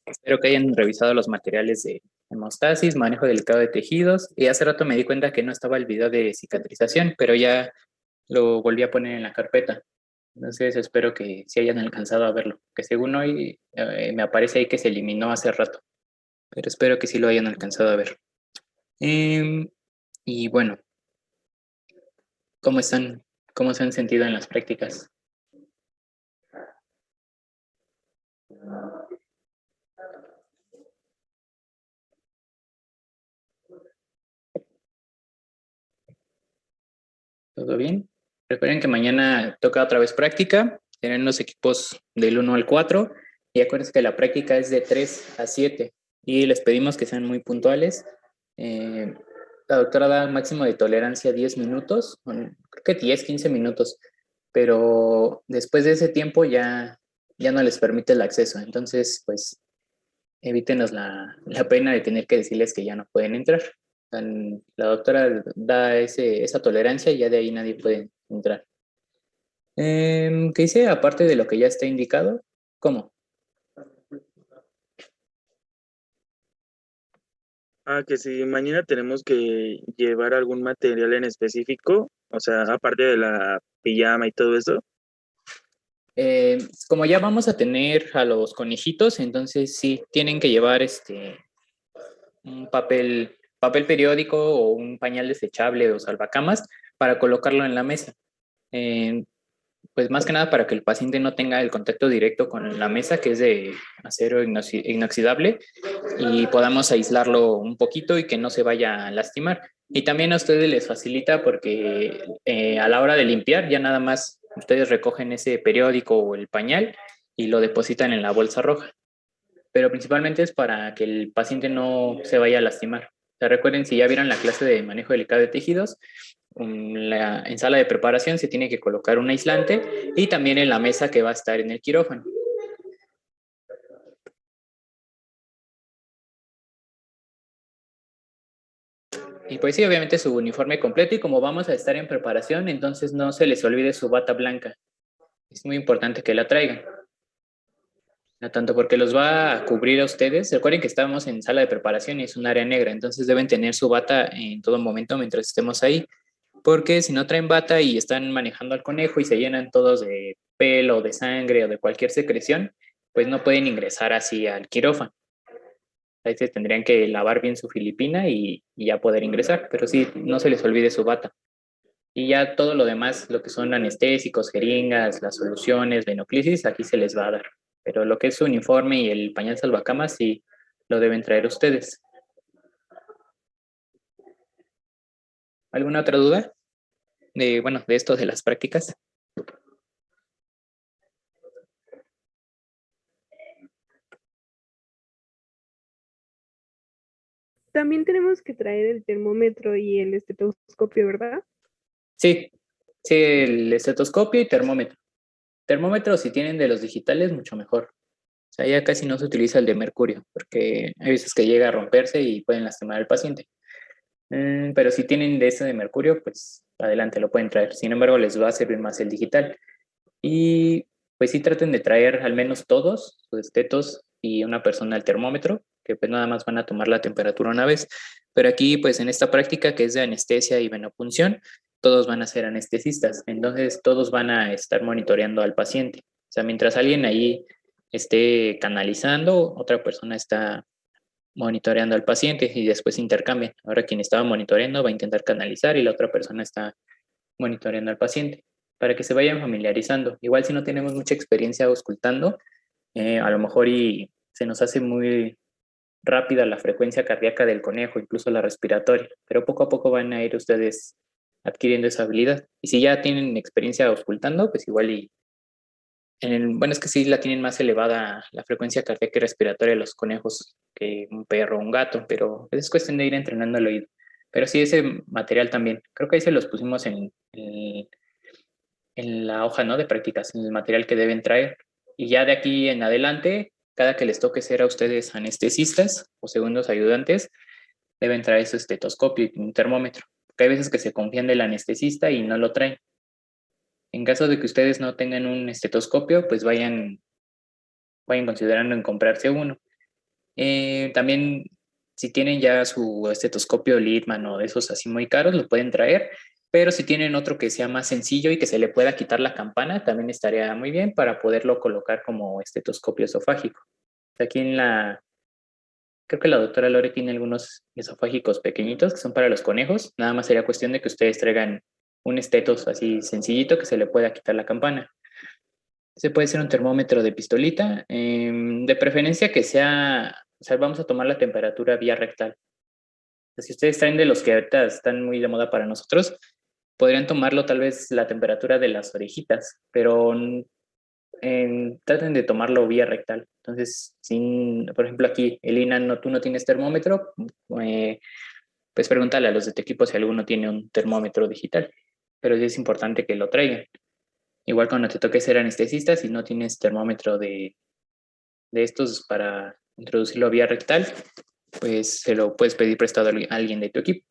Espero que hayan revisado los materiales de hemostasis, manejo delicado de tejidos. Y hace rato me di cuenta que no estaba el video de cicatrización, pero ya lo volví a poner en la carpeta. Entonces espero que sí hayan alcanzado a verlo, que según hoy me aparece ahí que se eliminó hace rato, pero espero que sí lo hayan alcanzado a ver. Em, y bueno, ¿cómo están? ¿Cómo se han sentido en las prácticas? ¿Todo bien? Recuerden que mañana toca otra vez práctica. Tienen los equipos del 1 al 4. Y acuérdense que la práctica es de 3 a 7. Y les pedimos que sean muy puntuales. Eh, la doctora da un máximo de tolerancia 10 minutos, creo que 10, 15 minutos. Pero después de ese tiempo ya no les permite el acceso. Entonces, pues evítenos la pena de tener que decirles que ya no pueden entrar. La doctora da esa tolerancia y ya de ahí nadie puede entrar. ¿Qué hice? Aparte de lo que ya está indicado, ¿cómo? Que si mañana tenemos que llevar algún material en específico, o sea, aparte de la pijama y todo eso. Como ya vamos a tener a los conejitos, entonces sí, tienen que llevar un papel periódico o un pañal desechable o salvacamas para colocarlo en la mesa. Eh, pues más que nada para que el paciente no tenga el contacto directo con la mesa, que es de acero inoxidable, y podamos aislarlo un poquito y que no se vaya a lastimar. Y también a ustedes les facilita porque a la hora de limpiar ya nada más ustedes recogen ese periódico o el pañal y lo depositan en la bolsa roja. Pero principalmente es para que el paciente no se vaya a lastimar. O sea, recuerden, si ya vieron la clase de manejo delicado de tejidos, en sala de preparación se tiene que colocar un aislante y también en la mesa que va a estar en el quirófano. Y pues sí, obviamente su uniforme completo y como vamos a estar en preparación, entonces no se les olvide su bata blanca. Es muy importante que la traigan. No tanto porque los va a cubrir a ustedes. Recuerden que estamos en sala de preparación y es un área negra, entonces deben tener su bata en todo momento mientras estemos ahí. Porque si no traen bata y están manejando al conejo y se llenan todos de pelo, de sangre o de cualquier secreción, pues no pueden ingresar así al quirófano. Ahí se tendrían que lavar bien su filipina y ya poder ingresar, pero sí, no se les olvide su bata. Y ya todo lo demás, lo que son anestésicos, jeringas, las soluciones, venoclisis, aquí se les va a dar. Pero lo que es su uniforme y el pañal salvacamas sí lo deben traer ustedes. ¿Alguna otra duda de esto de las prácticas? También tenemos que traer el termómetro y el estetoscopio, ¿verdad? Sí, sí, el estetoscopio y termómetro. Termómetro, si tienen de los digitales, mucho mejor. O sea, ya casi no se utiliza el de mercurio, porque hay veces que llega a romperse y pueden lastimar al paciente. Pero si tienen de ese de mercurio, pues adelante, lo pueden traer. Sin embargo, les va a servir más el digital. Y pues sí traten de traer al menos todos sus estetos y una persona al termómetro, que pues nada más van a tomar la temperatura una vez. Pero aquí, pues en esta práctica que es de anestesia y venopunción, todos van a ser anestesistas. Entonces, todos van a estar monitoreando al paciente. O sea, mientras alguien ahí esté canalizando, otra persona está monitoreando al paciente y después intercambian. Ahora quien estaba monitoreando va a intentar canalizar y la otra persona está monitoreando al paciente para que se vayan familiarizando. Igual si no tenemos mucha experiencia auscultando, a lo mejor y se nos hace muy rápida la frecuencia cardíaca del conejo, incluso la respiratoria, pero poco a poco van a ir ustedes adquiriendo esa habilidad. Y si ya tienen experiencia auscultando, pues igual y bueno, es que sí la tienen más elevada la frecuencia cardíaca y respiratoria de los conejos que un perro o un gato, pero es cuestión de ir entrenando el oído. Pero sí, ese material también. Creo que ahí se los pusimos en la hoja, ¿no? De prácticas, en el material que deben traer. Y ya de aquí en adelante, cada que les toque ser a ustedes anestesistas o segundos ayudantes, deben traer su estetoscopio y un termómetro. Porque hay veces que se confían del anestesista y no lo traen. En caso de que ustedes no tengan un estetoscopio, pues vayan considerando en comprarse uno. También, si tienen ya su estetoscopio Littmann o de esos así muy caros, lo pueden traer, pero si tienen otro que sea más sencillo y que se le pueda quitar la campana, también estaría muy bien para poderlo colocar como estetoscopio esofágico. Aquí creo que la doctora Lore tiene algunos esofágicos pequeñitos que son para los conejos, nada más sería cuestión de que ustedes traigan un estetos así sencillito que se le pueda quitar la campana. Se puede ser un termómetro de pistolita, de preferencia que sea, o sea, vamos a tomar la temperatura vía rectal. Si ustedes traen de los que ahorita están muy de moda para nosotros, podrían tomarlo tal vez la temperatura de las orejitas, pero traten de tomarlo vía rectal. Entonces, por ejemplo, aquí, Elina, no, tú no tienes termómetro, pues pregúntale a los de tu equipo si alguno tiene un termómetro digital, pero sí es importante que lo traigan. Igual cuando te toque ser anestesista, si no tienes termómetro de estos para introducirlo vía rectal, pues se lo puedes pedir prestado a alguien de tu equipo.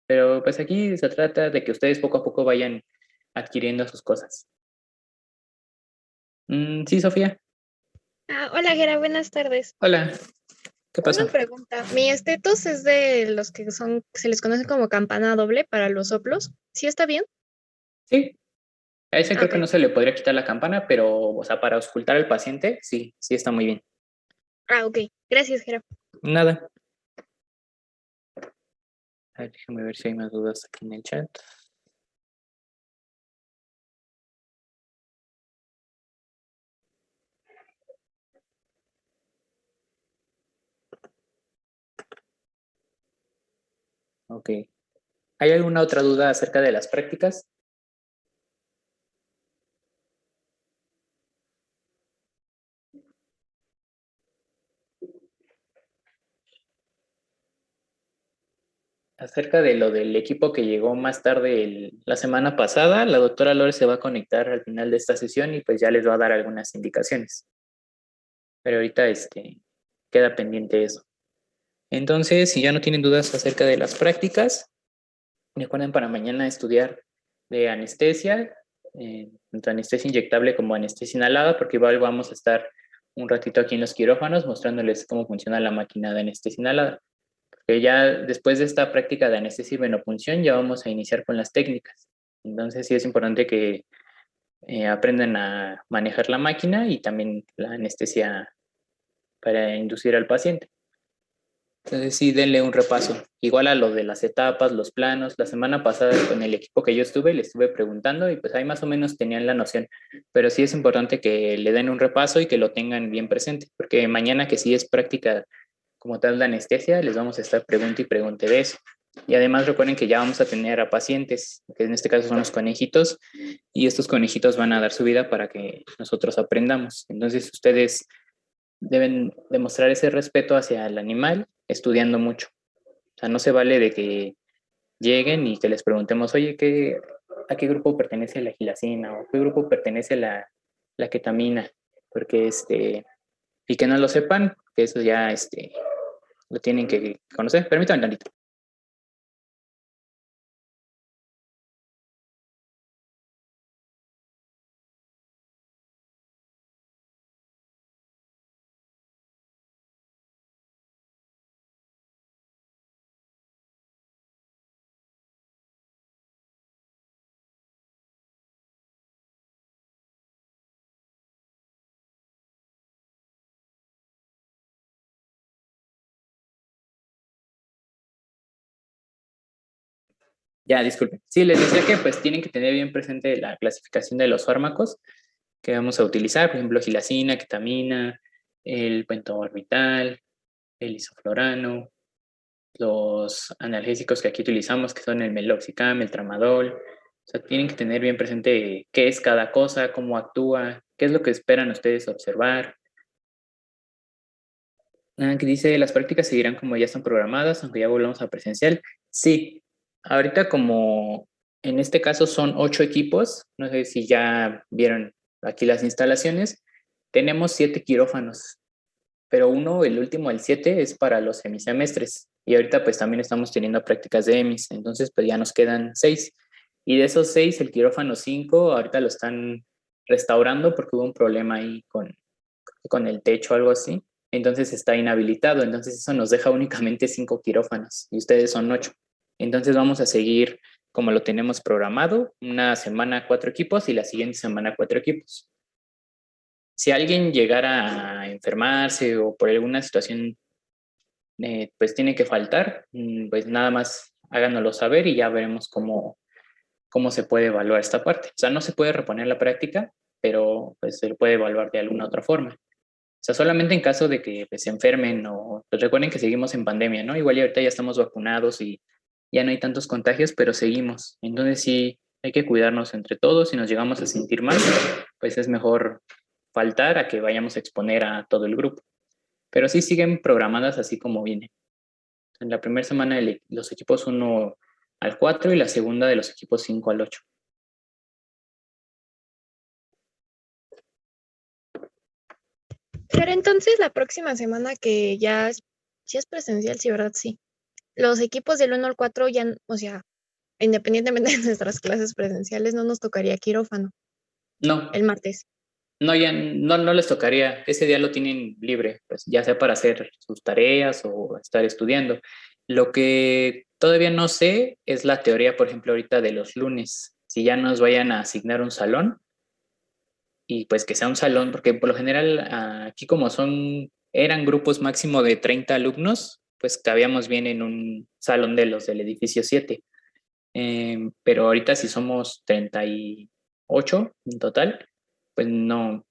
Pero pues aquí se trata de que ustedes poco a poco vayan adquiriendo sus cosas. Sí, Sofía. Hola, Gera, buenas tardes. Hola, ¿qué Una pasó? pregunta. Mi estetos es de los que se les conoce como campana doble para los soplos. ¿Sí está bien? Sí, a ese creo que Ok. no se le podría quitar la campana, pero, o sea, para auscultar al paciente, sí, sí está muy bien. Ok. Gracias, Gera. Nada. A ver, déjame ver si hay más dudas aquí en el chat. Ok. ¿Hay alguna otra duda acerca de las prácticas? Acerca de lo del equipo que llegó más tarde la semana pasada, la doctora Lore se va a conectar al final de esta sesión y pues ya les va a dar algunas indicaciones. Pero ahorita queda pendiente eso. Entonces, si ya no tienen dudas acerca de las prácticas, recuerden para mañana estudiar de anestesia, tanto anestesia inyectable como anestesia inhalada, porque igual vamos a estar un ratito aquí en los quirófanos mostrándoles cómo funciona la máquina de anestesia inhalada. Que ya después de esta práctica de anestesia y venopunción ya vamos a iniciar con las técnicas. Entonces sí es importante que aprendan a manejar la máquina y también la anestesia para inducir al paciente. Entonces sí, denle un repaso. Igual a lo de las etapas, los planos. La semana pasada con el equipo que yo estuve, le estuve preguntando y pues ahí más o menos tenían la noción. Pero sí es importante que le den un repaso y que lo tengan bien presente, porque mañana que sí es práctica como tal de anestesia, les vamos a estar pregunte y pregunte de eso. Y además recuerden que ya vamos a tener a pacientes, que en este caso son los conejitos, y estos conejitos van a dar su vida para que nosotros aprendamos. Entonces ustedes deben demostrar ese respeto hacia el animal estudiando mucho. O sea, no se vale de que lleguen y que les preguntemos, oye, ¿a qué grupo pertenece la gilacina? ¿O a qué grupo pertenece la ketamina? Porque y que no lo sepan, que eso ya lo tienen que conocer. Permítanme tantito. Ya, disculpen. Sí, les decía que pues tienen que tener bien presente la clasificación de los fármacos que vamos a utilizar, por ejemplo, gilacina, ketamina, el pentobarbital, el isoflorano, los analgésicos que aquí utilizamos, que son el meloxicam, el tramadol. O sea, tienen que tener bien presente qué es cada cosa, cómo actúa, qué es lo que esperan ustedes observar. Que dice, las prácticas seguirán como ya están programadas, aunque ya volvamos a presencial. Sí, ahorita como en este caso son 8 equipos, no sé si ya vieron aquí las instalaciones, tenemos 7 quirófanos, pero el último, el 7, es para los semisemestres. Y ahorita pues también estamos teniendo prácticas de EMIS, entonces pues ya nos quedan 6. Y de esos 6, el quirófano 5 ahorita lo están restaurando porque hubo un problema ahí con el techo o algo así. entonces está inhabilitado, entonces eso nos deja únicamente 5 quirófanos y ustedes son 8. Entonces vamos a seguir como lo tenemos programado, una semana 4 equipos y la siguiente semana 4 equipos. Si alguien llegara a enfermarse o por alguna situación pues tiene que faltar, pues nada más háganoslo saber y ya veremos cómo se puede evaluar esta parte. O sea, no se puede reponer la práctica, pero pues se puede evaluar de alguna otra forma. O sea, solamente en caso de que pues, se enfermen o pues recuerden que seguimos en pandemia, ¿no? Igual y ahorita ya estamos vacunados y ya no hay tantos contagios, pero seguimos. Entonces sí hay que cuidarnos entre todos. Si nos llegamos a sentir mal, pues es mejor faltar a que vayamos a exponer a todo el grupo. Pero sí siguen programadas así como viene. En la primera semana de los equipos 1 al 4 y la segunda de los equipos 5 al 8. Pero entonces la próxima semana que ya sí es presencial, sí, ¿verdad? Sí. Los equipos del 1 al 4 ya, o sea, independientemente de nuestras clases presenciales, no nos tocaría quirófano No, el martes. no, ya no les tocaría. Ese día lo tienen libre, pues ya sea para hacer sus tareas o estar estudiando. Lo que todavía no sé es la teoría, por ejemplo, ahorita de los lunes. Si ya nos vayan a asignar un salón y pues que sea un salón, porque por lo general aquí como eran grupos máximo de 30 alumnos, pues cabíamos bien en un salón de los del edificio 7. Pero ahorita si somos 38 en total, pues no,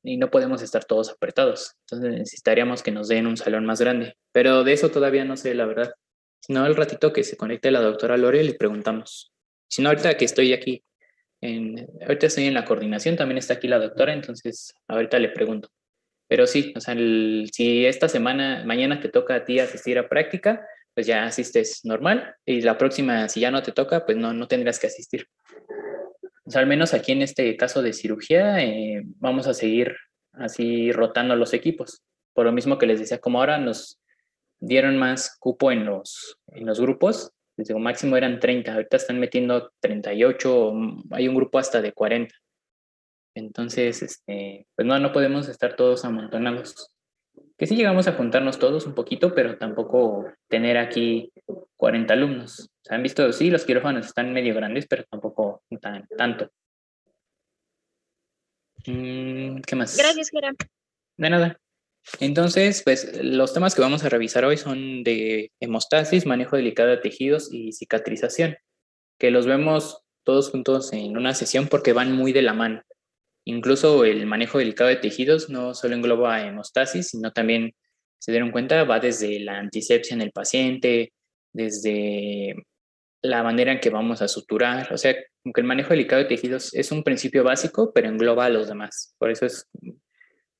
y no podemos estar todos apretados. Entonces necesitaríamos que nos den un salón más grande. Pero de eso todavía no sé, la verdad. Si no, al ratito que se conecte la doctora Lore, le preguntamos. Si no, ahorita que estoy aquí, ahorita estoy en la coordinación, también está aquí la doctora, entonces ahorita le pregunto. Pero sí, o sea, si esta semana, mañana te toca a ti asistir a práctica, pues ya asistes normal. Y la próxima, si ya no te toca, pues no tendrás que asistir. O sea, al menos aquí en este caso de cirugía, vamos a seguir así rotando los equipos. Por lo mismo que les decía, como ahora nos dieron más cupo en los grupos, les digo, máximo eran 30, ahorita están metiendo 38, hay un grupo hasta de 40. Entonces, pues no podemos estar todos amontonados. Que sí llegamos a juntarnos todos un poquito, pero tampoco tener aquí 40 alumnos. Se han visto, sí, los quirófanos están medio grandes, pero tampoco tanto. ¿Qué más? Gracias, Gera. De nada. Entonces, pues los temas que vamos a revisar hoy son de hemostasis, manejo delicado de tejidos y cicatrización, que los vemos todos juntos en una sesión porque van muy de la mano. Incluso el manejo delicado de tejidos no solo engloba hemostasis, sino también, se dieron cuenta, va desde la antisepsia en el paciente, desde la manera en que vamos a suturar. O sea, aunque el manejo delicado de tejidos es un principio básico, pero engloba a los demás. Por eso es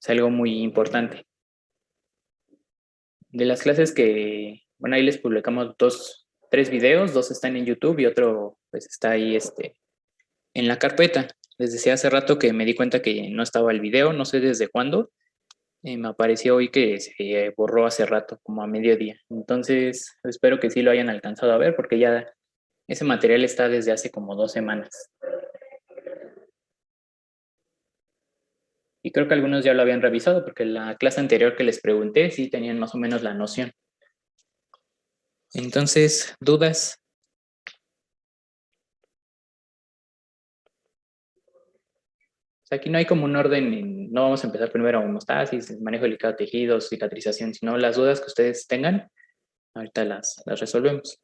algo muy importante. De las clases que, bueno, ahí les publicamos 3 videos, 2 están en YouTube y otro pues está ahí en la carpeta. Les decía hace rato que me di cuenta que no estaba el video, no sé desde cuándo. Me apareció hoy que se borró hace rato, como a mediodía. Entonces, espero que sí lo hayan alcanzado a ver porque ya ese material está desde hace como 2 semanas. Y creo que algunos ya lo habían revisado porque la clase anterior que les pregunté sí tenían más o menos la noción. Entonces, ¿dudas? O sea, aquí no hay como un orden, no vamos a empezar primero hemostasis, manejo delicado de tejidos, cicatrización, sino las dudas que ustedes tengan, ahorita las resolvemos.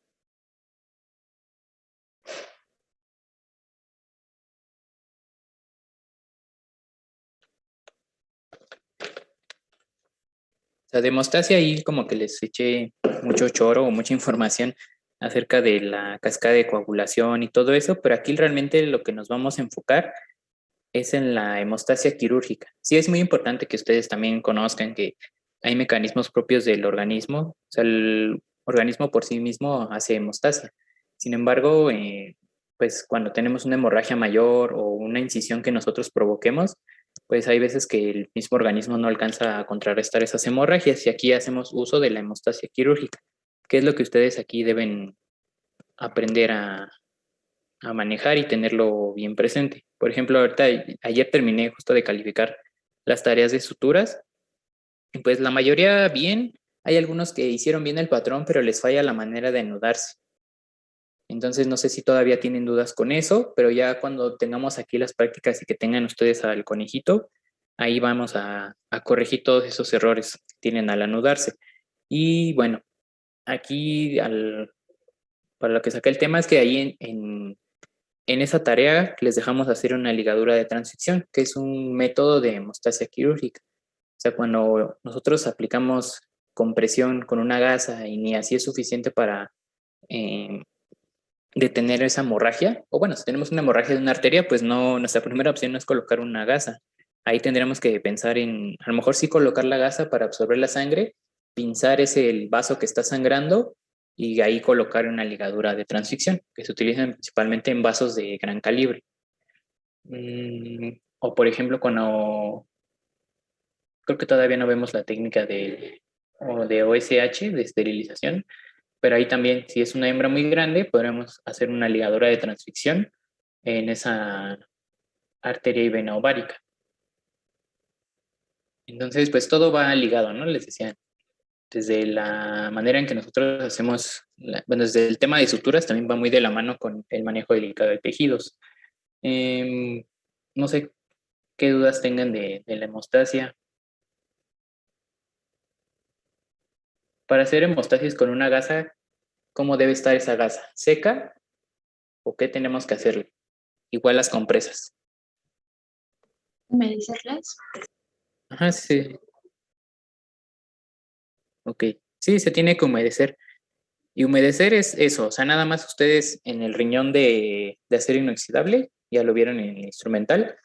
O sea, de hemostasia ahí como que les eché mucho choro o mucha información acerca de la cascada de coagulación y todo eso, pero aquí realmente lo que nos vamos a enfocar es en la hemostasia quirúrgica. Sí es muy importante que ustedes también conozcan que hay mecanismos propios del organismo, o sea, el organismo por sí mismo hace hemostasia. Sin embargo, pues cuando tenemos una hemorragia mayor o una incisión que nosotros provoquemos, pues hay veces que el mismo organismo no alcanza a contrarrestar esas hemorragias y aquí hacemos uso de la hemostasia quirúrgica, que es lo que ustedes aquí deben aprender a manejar y tenerlo bien presente. Por ejemplo, ahorita ayer terminé justo de calificar las tareas de suturas Y pues la mayoría bien, hay algunos que hicieron bien el patrón, pero les falla la manera de anudarse. Entonces no sé si todavía tienen dudas con eso, pero ya cuando tengamos aquí las prácticas y que tengan ustedes al conejito, ahí vamos a corregir todos esos errores que tienen al anudarse. Y bueno, aquí para lo que saqué el tema es que ahí en esa tarea les dejamos hacer una ligadura de transición, que es un método de hemostasia quirúrgica. O sea, cuando nosotros aplicamos compresión con una gasa y ni así es suficiente para eh, detener esa hemorragia, o bueno, si tenemos una hemorragia de una arteria, pues no, nuestra primera opción no es colocar una gasa. Ahí tendríamos que pensar en, a lo mejor sí colocar la gasa para absorber la sangre, pinzar el vaso que está sangrando y ahí colocar una ligadura de transficción, que se utilizan principalmente en vasos de gran calibre. O por ejemplo, cuando creo que todavía no vemos la técnica de OSH, de esterilización, pero ahí también, si es una hembra muy grande, podremos hacer una ligadura de transficción en esa arteria y vena ovárica. Entonces, pues todo va ligado, ¿no? Les decía, desde la manera en que nosotros hacemos, bueno, desde el tema de suturas también va muy de la mano con el manejo delicado de tejidos. No sé qué dudas tengan de la hemostasia. Para hacer hemostasias con una gasa, ¿cómo debe estar esa gasa? ¿Seca o qué tenemos que hacerle? Igual las compresas. ¿Humedecerlas? Ajá, sí. Ok. Sí, se tiene que humedecer. Y humedecer es eso, o sea, nada más ustedes en el riñón de acero inoxidable, ya lo vieron en el instrumental,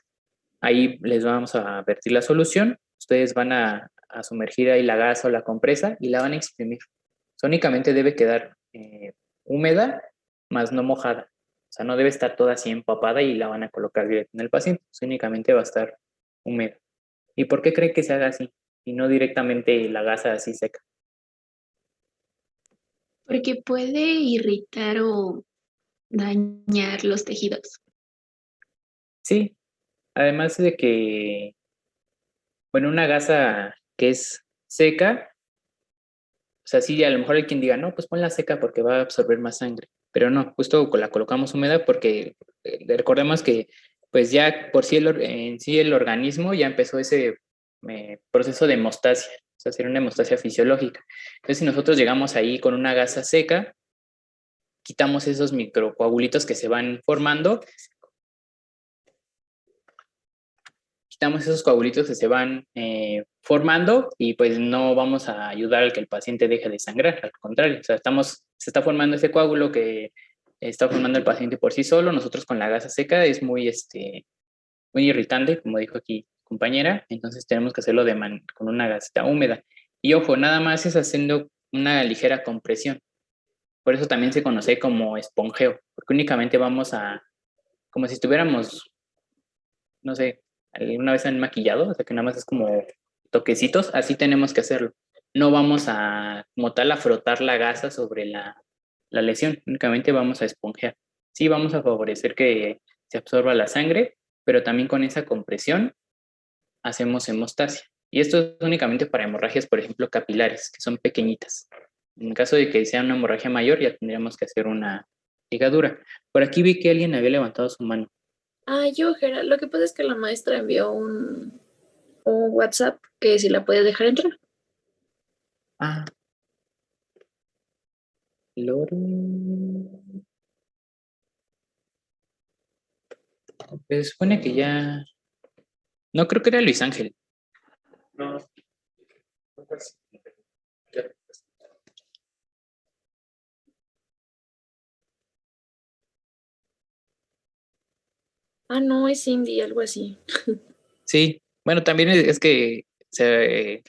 ahí les vamos a vertir la solución, ustedes van a sumergir ahí la gasa o la compresa y la van a exprimir. O sea, únicamente debe quedar húmeda, más no mojada. O sea, no debe estar toda así empapada y la van a colocar directo en el paciente. O sea, únicamente va a estar húmeda. ¿Y por qué cree que se haga así? Y no directamente la gasa así seca. Porque puede irritar o dañar los tejidos. Sí, además de que, bueno, una gasa que es seca, o sea, sí, a lo mejor hay quien diga, no, pues ponla seca porque va a absorber más sangre. Pero no, justo la colocamos húmeda porque recordemos que, pues ya por sí en sí el organismo ya empezó ese proceso de hemostasia, o sea, hacer una hemostasia fisiológica. Entonces, si nosotros llegamos ahí con una gasa seca, quitamos esos microcoagulitos que se van formando, quitamos esos coagulitos que se van formando y pues no vamos a ayudar al que el paciente deje de sangrar, al contrario, o sea, se está formando ese coágulo que está formando el paciente por sí solo, nosotros con la gasa seca es muy irritante, como dijo aquí compañera, entonces tenemos que hacerlo con una gasita húmeda. Y ojo, nada más es haciendo una ligera compresión, por eso también se conoce como esponjeo, porque únicamente vamos como si estuviéramos, no sé, alguna vez han maquillado, o sea que nada más es como toquecitos, así tenemos que hacerlo. No vamos como tal, a frotar la gasa sobre la lesión, únicamente vamos a esponjear. Sí, vamos a favorecer que se absorba la sangre, pero también con esa compresión hacemos hemostasia. Y esto es únicamente para hemorragias, por ejemplo, capilares, que son pequeñitas. En caso de que sea una hemorragia mayor, ya tendríamos que hacer una ligadura. Por aquí vi que alguien había levantado su mano. Ah, yo, Gera, lo que pasa es que la maestra envió un WhatsApp que si la puedes dejar entrar. Ah, Lore. Se supone que ya. No, creo que era Luis Ángel. No. Ah, no, es Cindy, algo así. Sí, bueno, también es que se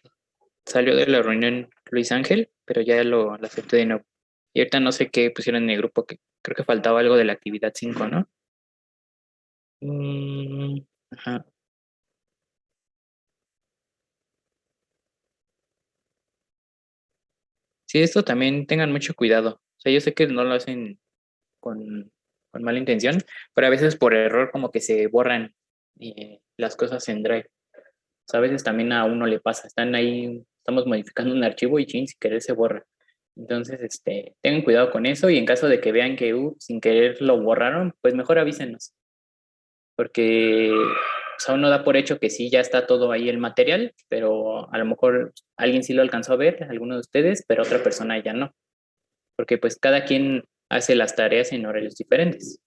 salió de la reunión Luis Ángel, pero ya lo acepté de nuevo. Y ahorita no sé qué pusieron en el grupo, que creo que faltaba algo de la actividad 5, ¿no? Ajá. Sí, esto también tengan mucho cuidado. O sea, yo sé que no lo hacen con, con mala intención, pero a veces por error como que se borran las cosas en Drive. O sea, a veces también a uno le pasa, están ahí, estamos modificando un archivo y chin, sin querer se borra. Entonces, tengan cuidado con eso y en caso de que vean que sin querer lo borraron, pues mejor avísenos. Porque o sea, uno da por hecho que sí, ya está todo ahí el material, pero a lo mejor alguien sí lo alcanzó a ver, alguno de ustedes, pero otra persona ya no. Porque pues cada quien hace las tareas en horarios diferentes.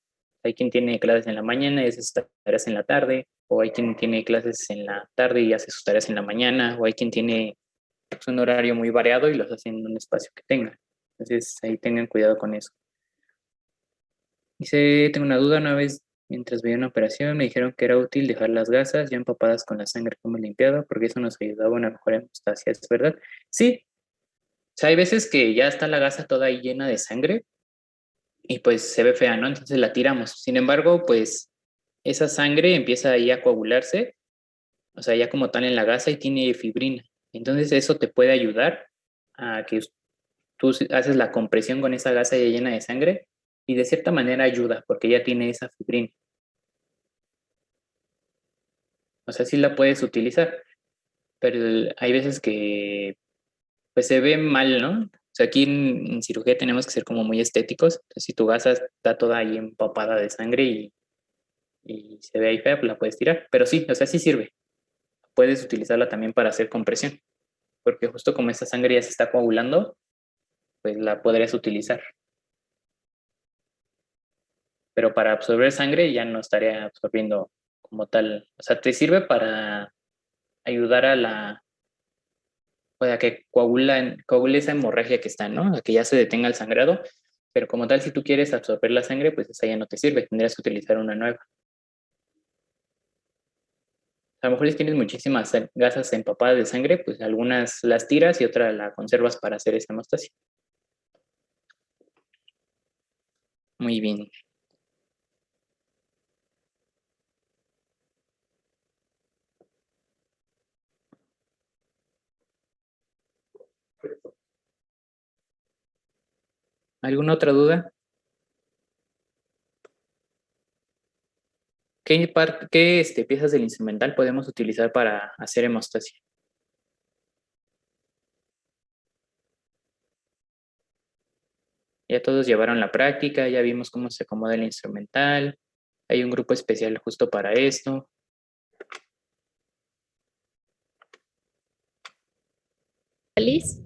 Hay quien tiene clases en la mañana y hace sus tareas en la tarde, o hay quien tiene clases en la tarde y hace sus tareas en la mañana, o hay quien tiene pues, un horario muy variado y los hace en un espacio que tenga. Entonces ahí tengan cuidado con eso. Dice, tengo una duda, una vez mientras veía una operación me dijeron que era útil dejar las gasas ya empapadas con la sangre como limpiada porque eso nos ayudaba a una mejor hemostasia, ¿es verdad? Sí, o sea, hay veces que ya está la gasa toda ahí llena de sangre y pues se ve fea, ¿no? Entonces la tiramos. Sin embargo, pues esa sangre empieza ahí a coagularse, o sea, ya como tal en la gasa y tiene fibrina. Entonces eso te puede ayudar a que tú haces la compresión con esa gasa ya llena de sangre y de cierta manera ayuda porque ya tiene esa fibrina. O sea, sí la puedes utilizar, pero hay veces que pues se ve mal, ¿no? O sea, aquí en cirugía tenemos que ser como muy estéticos. Entonces, si tu gasa está toda ahí empapada de sangre y se ve ahí fea, pues la puedes tirar. Pero sí, o sea, sí sirve. Puedes utilizarla también para hacer compresión, porque justo como esa sangre ya se está coagulando, pues la podrías utilizar. Pero para absorber sangre ya no estaría absorbiendo como tal. O sea, te sirve para ayudar a que coagule esa hemorragia que está, ¿no? A que ya se detenga el sangrado. Pero como tal, si tú quieres absorber la sangre, pues esa ya no te sirve. Tendrías que utilizar una nueva. A lo mejor si tienes muchísimas gasas empapadas de sangre, pues algunas las tiras y otras la conservas para hacer esa hemostasia. Muy bien. ¿Alguna otra duda? ¿Qué piezas del instrumental podemos utilizar para hacer hemostasia? Ya todos llevaron la práctica, ya vimos cómo se acomoda el instrumental. Hay un grupo especial justo para esto. Alice,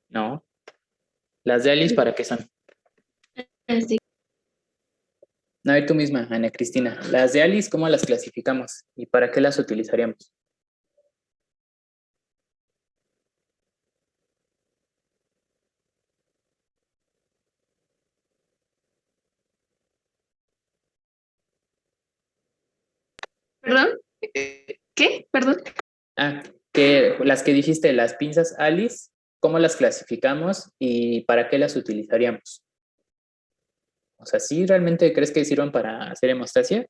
No. ¿Las de Alice para qué son? sí. A ver tú misma, Ana Cristina. ¿Las de Alice cómo las clasificamos? ¿Y para qué las utilizaríamos? ¿Perdón? ¿Qué? Perdón. Ah, que las que dijiste, las pinzas Alice, ¿cómo las clasificamos y para qué las utilizaríamos? O sea, ¿sí realmente crees que sirvan para hacer hemostasia?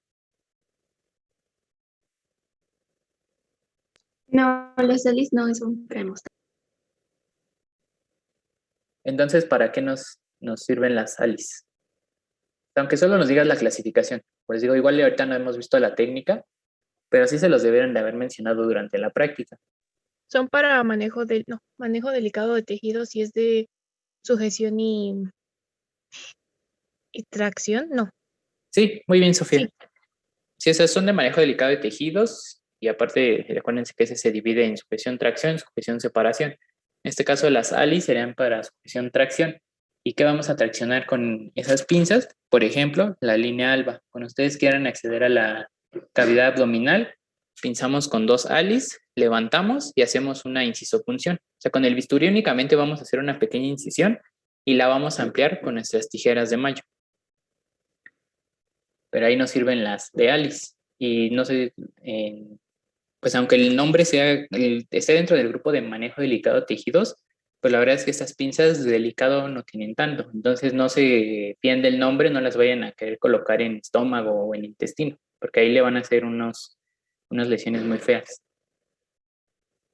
No, las Alice no son para mostrar. Entonces, ¿para qué nos sirven las Alice? Aunque solo nos digas la clasificación. Pues digo, igual ahorita no hemos visto la técnica, pero sí se los debieron de haber mencionado durante la práctica. Son para manejo delicado de tejidos si es de sujeción y tracción, no. Sí, muy bien, Sofía. Sí. Sí, esas son de manejo delicado de tejidos y aparte, recuérdense que ese se divide en sujeción, tracción, sujeción, separación. En este caso, las ALIS serían para sujeción, tracción. ¿Y qué vamos a traccionar con esas pinzas? Por ejemplo, la línea alba. Cuando ustedes quieran acceder a la cavidad abdominal, pinzamos con 2 ALIS, levantamos y hacemos una incisopunción. O sea, con el bisturí únicamente vamos a hacer una pequeña incisión y la vamos a ampliar con nuestras tijeras de mayo. Pero ahí nos sirven las de Alice. Y no sé, pues aunque el nombre esté dentro del grupo de manejo delicado de tejidos, pues la verdad es que estas pinzas de delicado no tienen tanto. Entonces no se fíen del nombre, no las vayan a querer colocar en estómago o en intestino, porque ahí le van a hacer unas lesiones muy feas.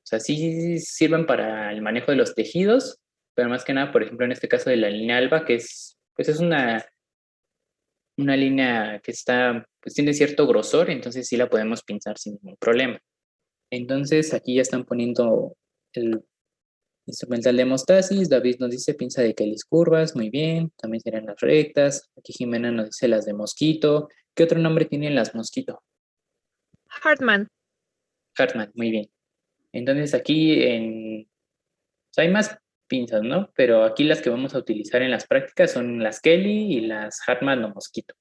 O sea, sí sirven para el manejo de los tejidos, pero más que nada, por ejemplo, en este caso de la línea alba, que pues es una línea que pues tiene cierto grosor, entonces sí la podemos pinzar sin ningún problema. Entonces aquí ya están poniendo el instrumental de hemostasis. David nos dice pinza de Kelly curvas, muy bien. También serían las rectas. Aquí Jimena nos dice las de mosquito. ¿Qué otro nombre tienen las mosquito? Hartman. Hartman, muy bien. Entonces aquí o sea, hay más pinzas, ¿no? Pero aquí las que vamos a utilizar en las prácticas son las Kelly y las Hartman o mosquito.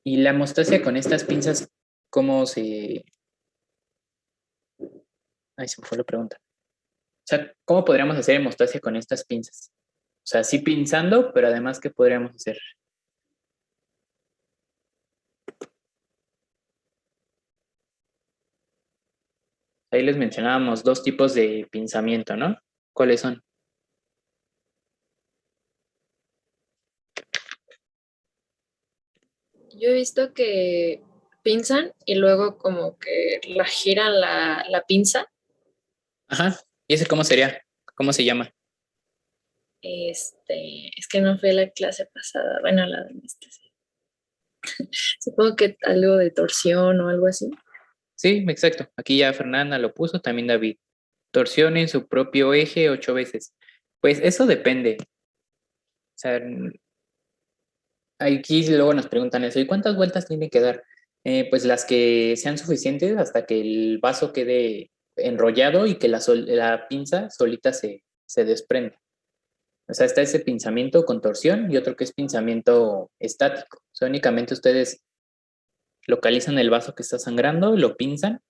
Y la hemostasia con estas pinzas, ¿cómo se...? Ay, se me fue la pregunta. O sea, ¿cómo podríamos hacer hemostasia con estas pinzas? O sea, sí pinzando, pero además, ¿qué podríamos hacer? Ahí les mencionábamos 2 tipos de pinzamiento, ¿no? ¿Cuáles son? Yo he visto que pinzan y luego como que la giran la pinza. Ajá. ¿Y ese cómo sería? ¿Cómo se llama? Es que no fue la clase pasada, bueno, la de anestesia. Supongo que algo de torsión o algo así. Sí, exacto. Aquí ya Fernanda lo puso, también David. Torsión en su propio eje 8 veces. Pues eso depende. O sea, aquí luego nos preguntan eso. ¿Y cuántas vueltas tiene que dar? Pues las que sean suficientes hasta que el vaso quede enrollado y que la pinza solita se desprenda. O sea, está ese pinzamiento con torsión y otro que es pinzamiento estático. O sea, únicamente ustedes localizan el vaso que está sangrando, lo pinzan,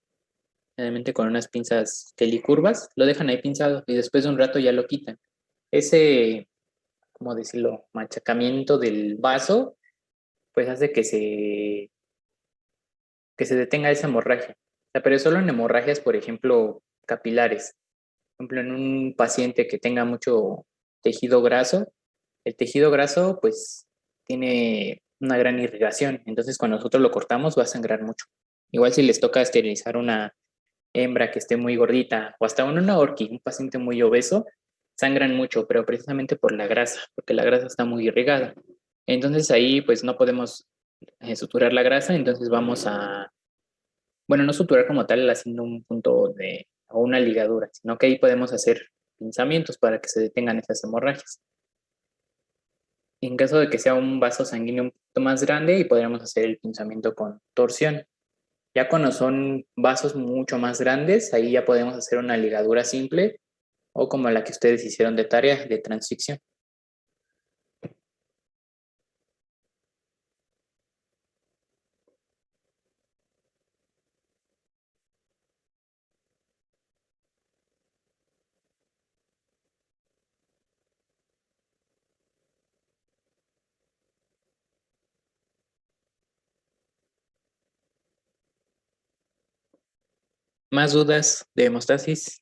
generalmente con unas pinzas Kelly curvas, lo dejan ahí pinzado y después de un rato ya lo quitan. Ese, ¿cómo decirlo? Machacamiento del vaso, pues hace que se detenga esa hemorragia. O sea, pero solo en hemorragias, por ejemplo, capilares. Por ejemplo, en un paciente que tenga mucho tejido graso, el tejido graso pues tiene una gran irrigación, entonces cuando nosotros lo cortamos va a sangrar mucho. Igual si les toca esterilizar una hembra que esté muy gordita o hasta una orqui, un paciente muy obeso, sangran mucho, pero precisamente por la grasa, porque la grasa está muy irrigada. Entonces ahí pues no podemos suturar la grasa, entonces vamos a, bueno, no suturar como tal haciendo un punto o una ligadura, sino que ahí podemos hacer pinzamientos para que se detengan esas hemorragias. En caso de que sea un vaso sanguíneo un poquito más grande, y podríamos hacer el pinzamiento con torsión. Ya cuando son vasos mucho más grandes, ahí ya podemos hacer una ligadura simple o como la que ustedes hicieron de tarea, de transficción. ¿Más dudas de hemostasis?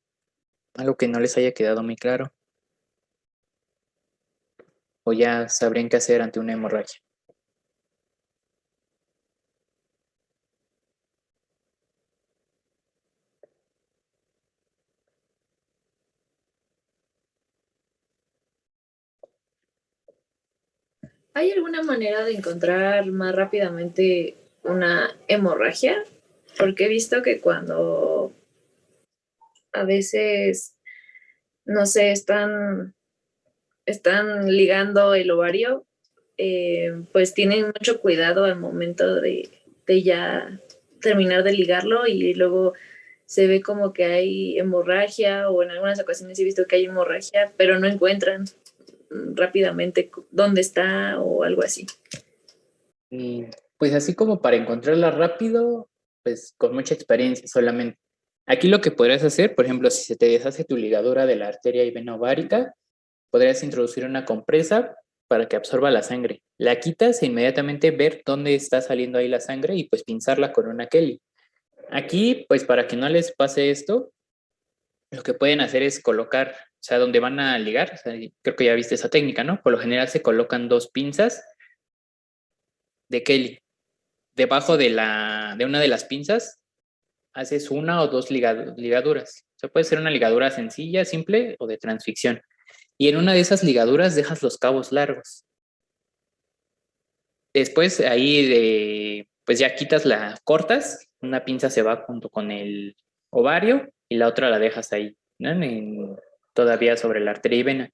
¿Algo que no les haya quedado muy claro? ¿O ya sabrían qué hacer ante una hemorragia? ¿Hay alguna manera de encontrar más rápidamente una hemorragia? Porque he visto que cuando a veces, no sé, están ligando el ovario, pues tienen mucho cuidado al momento de ya terminar de ligarlo y luego se ve como que hay hemorragia o en algunas ocasiones he visto que hay hemorragia, pero no encuentran rápidamente dónde está o algo así. Y pues así como para encontrarla rápido, pues con mucha experiencia solamente. Aquí lo que podrías hacer, por ejemplo, si se te deshace tu ligadura de la arteria y vena ovárica, podrías introducir una compresa para que absorba la sangre. La quitas e inmediatamente ver dónde está saliendo ahí la sangre y pues pinzarla con una Kelly. Aquí, pues para que no les pase esto, lo que pueden hacer es colocar, o sea, donde van a ligar, o sea, creo que ya viste esa técnica, ¿no? Por lo general se colocan 2 pinzas de Kelly. Debajo de una de las pinzas haces 1 o 2 ligaduras. O sea, puede ser una ligadura sencilla, simple o de transficción. Y en una de esas ligaduras dejas los cabos largos. Después ahí pues ya cortas, una pinza se va junto con el ovario y la otra la dejas ahí, ¿no? Todavía sobre la arteria y vena.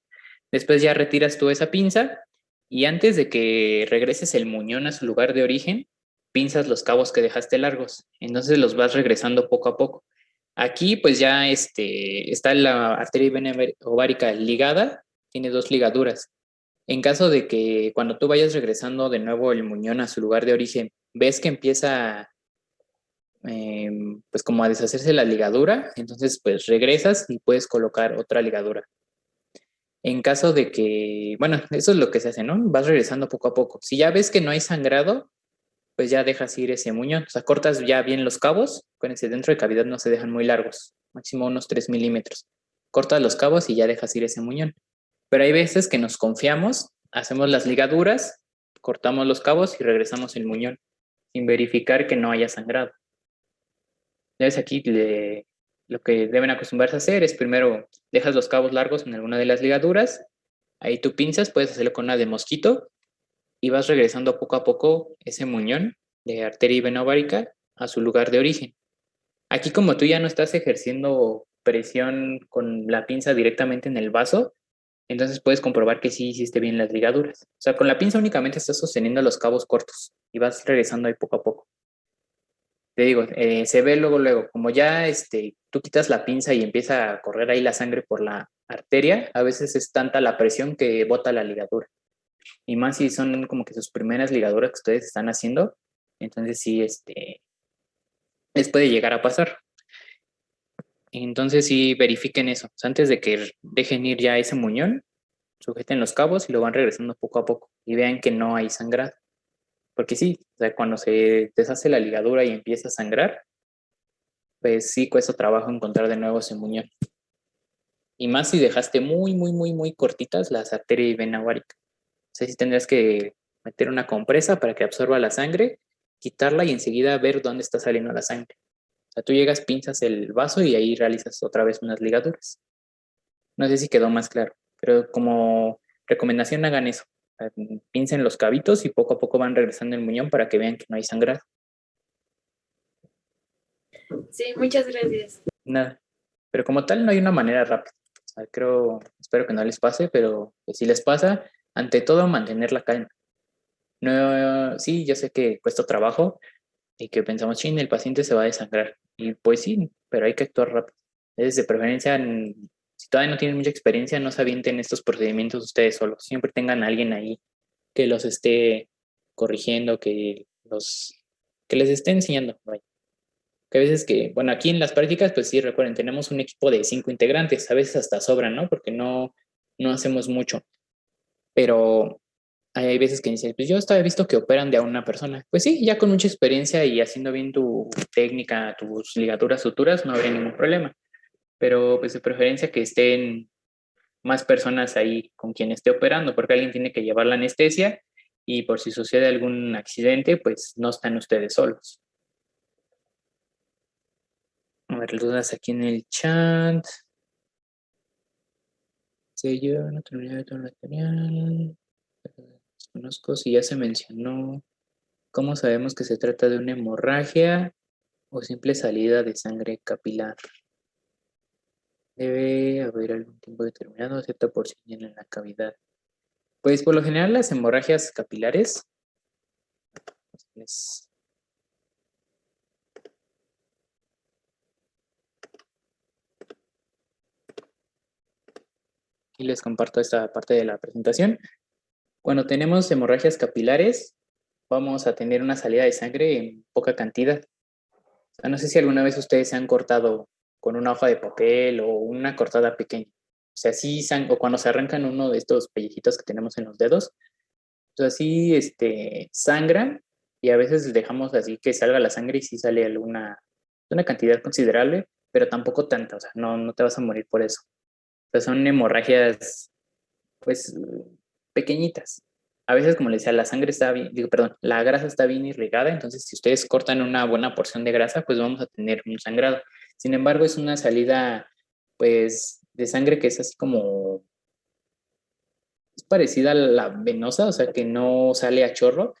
Después ya retiras tú esa pinza y antes de que regreses el muñón a su lugar de origen, pinzas los cabos que dejaste largos. Entonces los vas regresando poco a poco. Aquí pues ya está la arteria y vena ovárica ligada, tiene 2 ligaduras. En caso de que cuando tú vayas regresando de nuevo el muñón a su lugar de origen, ves que empieza pues como a deshacerse la ligadura, entonces pues regresas y puedes colocar otra ligadura. En caso de que, bueno, eso es lo que se hace, ¿no? Vas regresando poco a poco. Si ya ves que no hay sangrado, pues ya dejas ir ese muñón. O sea, cortas ya bien los cabos, con ese dentro de cavidad no se dejan muy largos, máximo unos 3 milímetros. Cortas los cabos y ya dejas ir ese muñón. Pero hay veces que nos confiamos, hacemos las ligaduras, cortamos los cabos y regresamos el muñón, sin verificar que no haya sangrado. Entonces aquí lo que deben acostumbrarse a hacer es primero dejas los cabos largos en alguna de las ligaduras, ahí tú pinzas, puedes hacerlo con una de mosquito y vas regresando poco a poco ese muñón de arteria y vena ovárica a su lugar de origen. Aquí como tú ya no estás ejerciendo presión con la pinza directamente en el vaso, entonces puedes comprobar que sí hiciste bien las ligaduras. O sea, con la pinza únicamente estás sosteniendo los cabos cortos y vas regresando ahí poco a poco. Te digo, se ve luego, como ya tú quitas la pinza y empieza a correr ahí la sangre por la arteria, a veces es tanta la presión que bota la ligadura. Y más si son como que sus primeras ligaduras que ustedes están haciendo, entonces sí, les puede llegar a pasar. Entonces sí, verifiquen eso. O sea, antes de que dejen ir ya ese muñón, sujeten los cabos y lo van regresando poco a poco y vean que no hay sangrado. Porque sí, o sea, cuando se deshace la ligadura y empieza a sangrar, pues sí cuesta trabajo encontrar de nuevo ese muñón. Y más si dejaste muy, muy, muy, muy cortitas las arterias y vena ovárica. O sea, sí tendrás que meter una compresa para que absorba la sangre, quitarla y enseguida ver dónde está saliendo la sangre. O sea, tú llegas, pinzas el vaso y ahí realizas otra vez unas ligaduras. No sé si quedó más claro, pero como recomendación hagan eso. Pincen los cabitos y poco a poco van regresando el muñón para que vean que no hay sangrado. Sí, muchas gracias. Nada. Pero como tal no hay una manera rápida. O sea, espero que no les pase, pero si les pasa, ante todo mantener la calma. No, sí, yo sé que cuesta trabajo y que pensamos, chin, el paciente se va a desangrar. Y pues sí, pero hay que actuar rápido. Es de preferencia, si todavía no tienen mucha experiencia, no se avienten estos procedimientos ustedes solos. Siempre tengan a alguien ahí que los esté corrigiendo, que les esté enseñando. Vaya. Que a veces bueno, aquí en las prácticas, pues sí, recuerden, tenemos un equipo de 5 integrantes, a veces hasta sobran, ¿no? Porque no hacemos mucho. Pero hay veces que dicen, pues yo estaba visto que operan de a una persona. Pues sí, ya con mucha experiencia y haciendo bien tu técnica, tus ligaduras, suturas, no habría ningún problema. Pero pues de preferencia que estén más personas ahí con quien esté operando, porque alguien tiene que llevar la anestesia y por si sucede algún accidente, pues no están ustedes solos. A ver, dudas aquí en el chat. Sello, no terminé de todo el material. Desconozco si ya se mencionó. ¿Cómo sabemos que se trata de una hemorragia o simple salida de sangre capilar? Debe haber algún tiempo determinado, cierta porción en la cavidad. Pues por lo general las hemorragias capilares y les comparto esta parte de la presentación. Cuando tenemos hemorragias capilares, vamos a tener una salida de sangre en poca cantidad. O sea, no sé si alguna vez ustedes se han cortado con una hoja de papel o una cortada pequeña. O sea, sí, o cuando se arrancan uno de estos pellejitos que tenemos en los dedos, o sea, sí sangran y a veces dejamos así que salga la sangre y sí sale una cantidad considerable, pero tampoco tanta, o sea, no te vas a morir por eso. O sea, son hemorragias, pues, pequeñitas. A veces, como les decía, la grasa está bien irrigada, entonces si ustedes cortan una buena porción de grasa, pues vamos a tener un sangrado. Sin embargo, es una salida, pues, de sangre que es así como, es parecida a la venosa, o sea, que no sale a chorro,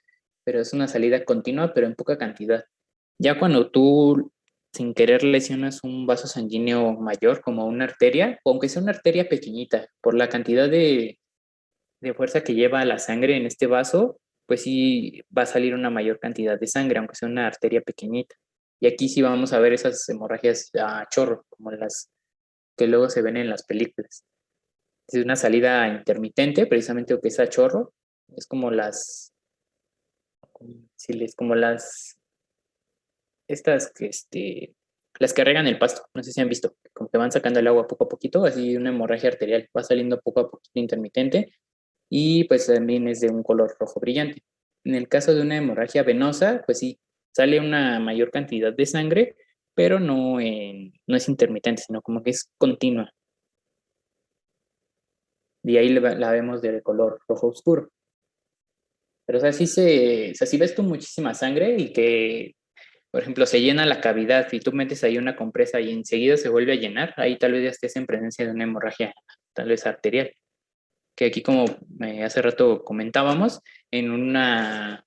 pero es una salida continua, pero en poca cantidad. Ya cuando tú sin querer lesionas un vaso sanguíneo mayor, como una arteria, o aunque sea una arteria pequeñita, por la cantidad de fuerza que lleva la sangre en este vaso, pues sí va a salir una mayor cantidad de sangre, aunque sea una arteria pequeñita. Y aquí sí vamos a ver esas hemorragias a chorro, como las que luego se ven en las películas. Es una salida intermitente, precisamente lo que es a chorro, es como como estas las que regan el pasto, no sé si han visto, como que van sacando el agua poco a poquito, así una hemorragia arterial, va saliendo poco a poquito intermitente y pues también es de un color rojo brillante. En el caso de una hemorragia venosa, pues sí, sale una mayor cantidad de sangre, pero no es intermitente, sino como que es continua. Y ahí la vemos de color rojo oscuro. Pero o sea, o sea, si ves tú muchísima sangre y que, por ejemplo, se llena la cavidad y tú metes ahí una compresa y enseguida se vuelve a llenar, ahí tal vez ya estés en presencia de una hemorragia, tal vez arterial. Que aquí, como hace rato comentábamos, en una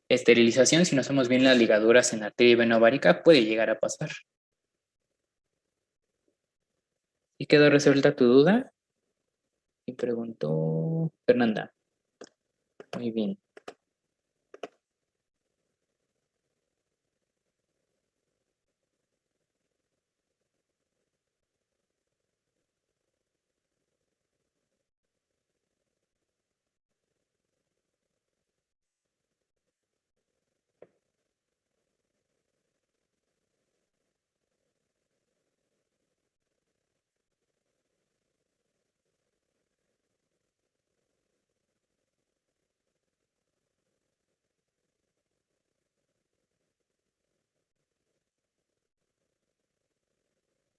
esterilización, si no hacemos bien las ligaduras en arteria y vena ovárica, puede llegar a pasar. ¿Y quedó resuelta tu duda? Y preguntó Fernanda. Muy bien.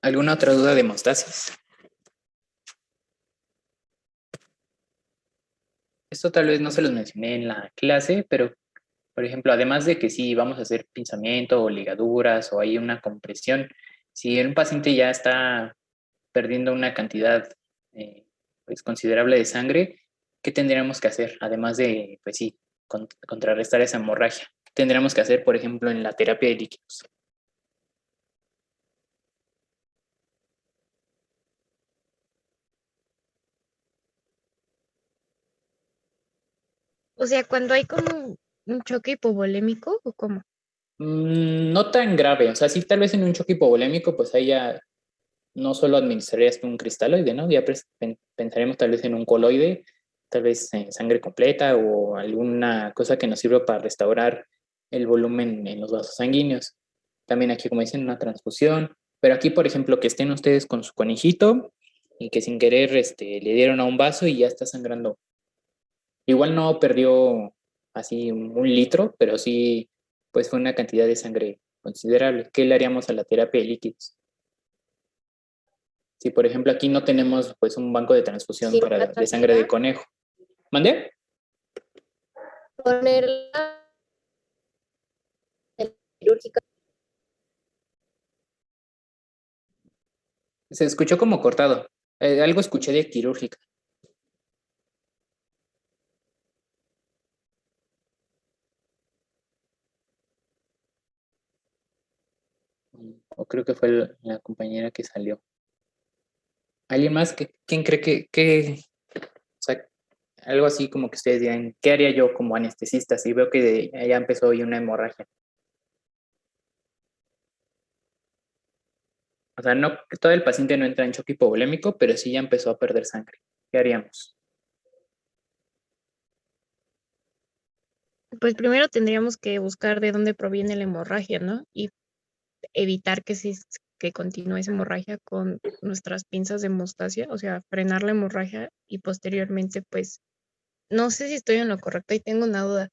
¿Alguna otra duda de hemostasis? Esto tal vez no se los mencioné en la clase, pero, por ejemplo, además de que si vamos a hacer pinzamiento o ligaduras o hay una compresión, si un paciente ya está perdiendo una cantidad pues, considerable de sangre, ¿qué tendríamos que hacer? Además de, pues sí, contrarrestar esa hemorragia. ¿Qué tendríamos que hacer, por ejemplo, en la terapia de líquidos? O sea, cuando hay como un choque hipovolémico o cómo. No tan grave, o sea, sí, tal vez en un choque hipovolémico, pues ahí ya no solo administrarías un cristaloide, ¿no? Ya pensaremos tal vez en un coloide, tal vez en sangre completa o alguna cosa que nos sirva para restaurar el volumen en los vasos sanguíneos. También aquí, como dicen, una transfusión. Pero aquí, por ejemplo, que estén ustedes con su conejito y que sin querer le dieron a un vaso y ya está sangrando. Igual no perdió así un litro, pero sí, pues fue una cantidad de sangre considerable. ¿Qué le haríamos a la terapia de líquidos? Si, por ejemplo, aquí no tenemos pues un banco de transfusión de sangre de conejo. ¿Mande? Ponerla quirúrgica. Se escuchó como cortado. Algo escuché de quirúrgica. O creo que fue la compañera que salió. ¿Alguien más? ¿Quién cree o sea, algo así como que ustedes digan, ¿qué haría yo como anestesista si veo que ya empezó hoy una hemorragia? O sea, no, todo el paciente no entra en choque hipovolémico, pero sí ya empezó a perder sangre. ¿Qué haríamos? Pues primero tendríamos que buscar de dónde proviene la hemorragia, ¿no? Y evitar que continúe esa hemorragia con nuestras pinzas de hemostasia, o sea, frenar la hemorragia y posteriormente, pues, no sé si estoy en lo correcto y tengo una duda.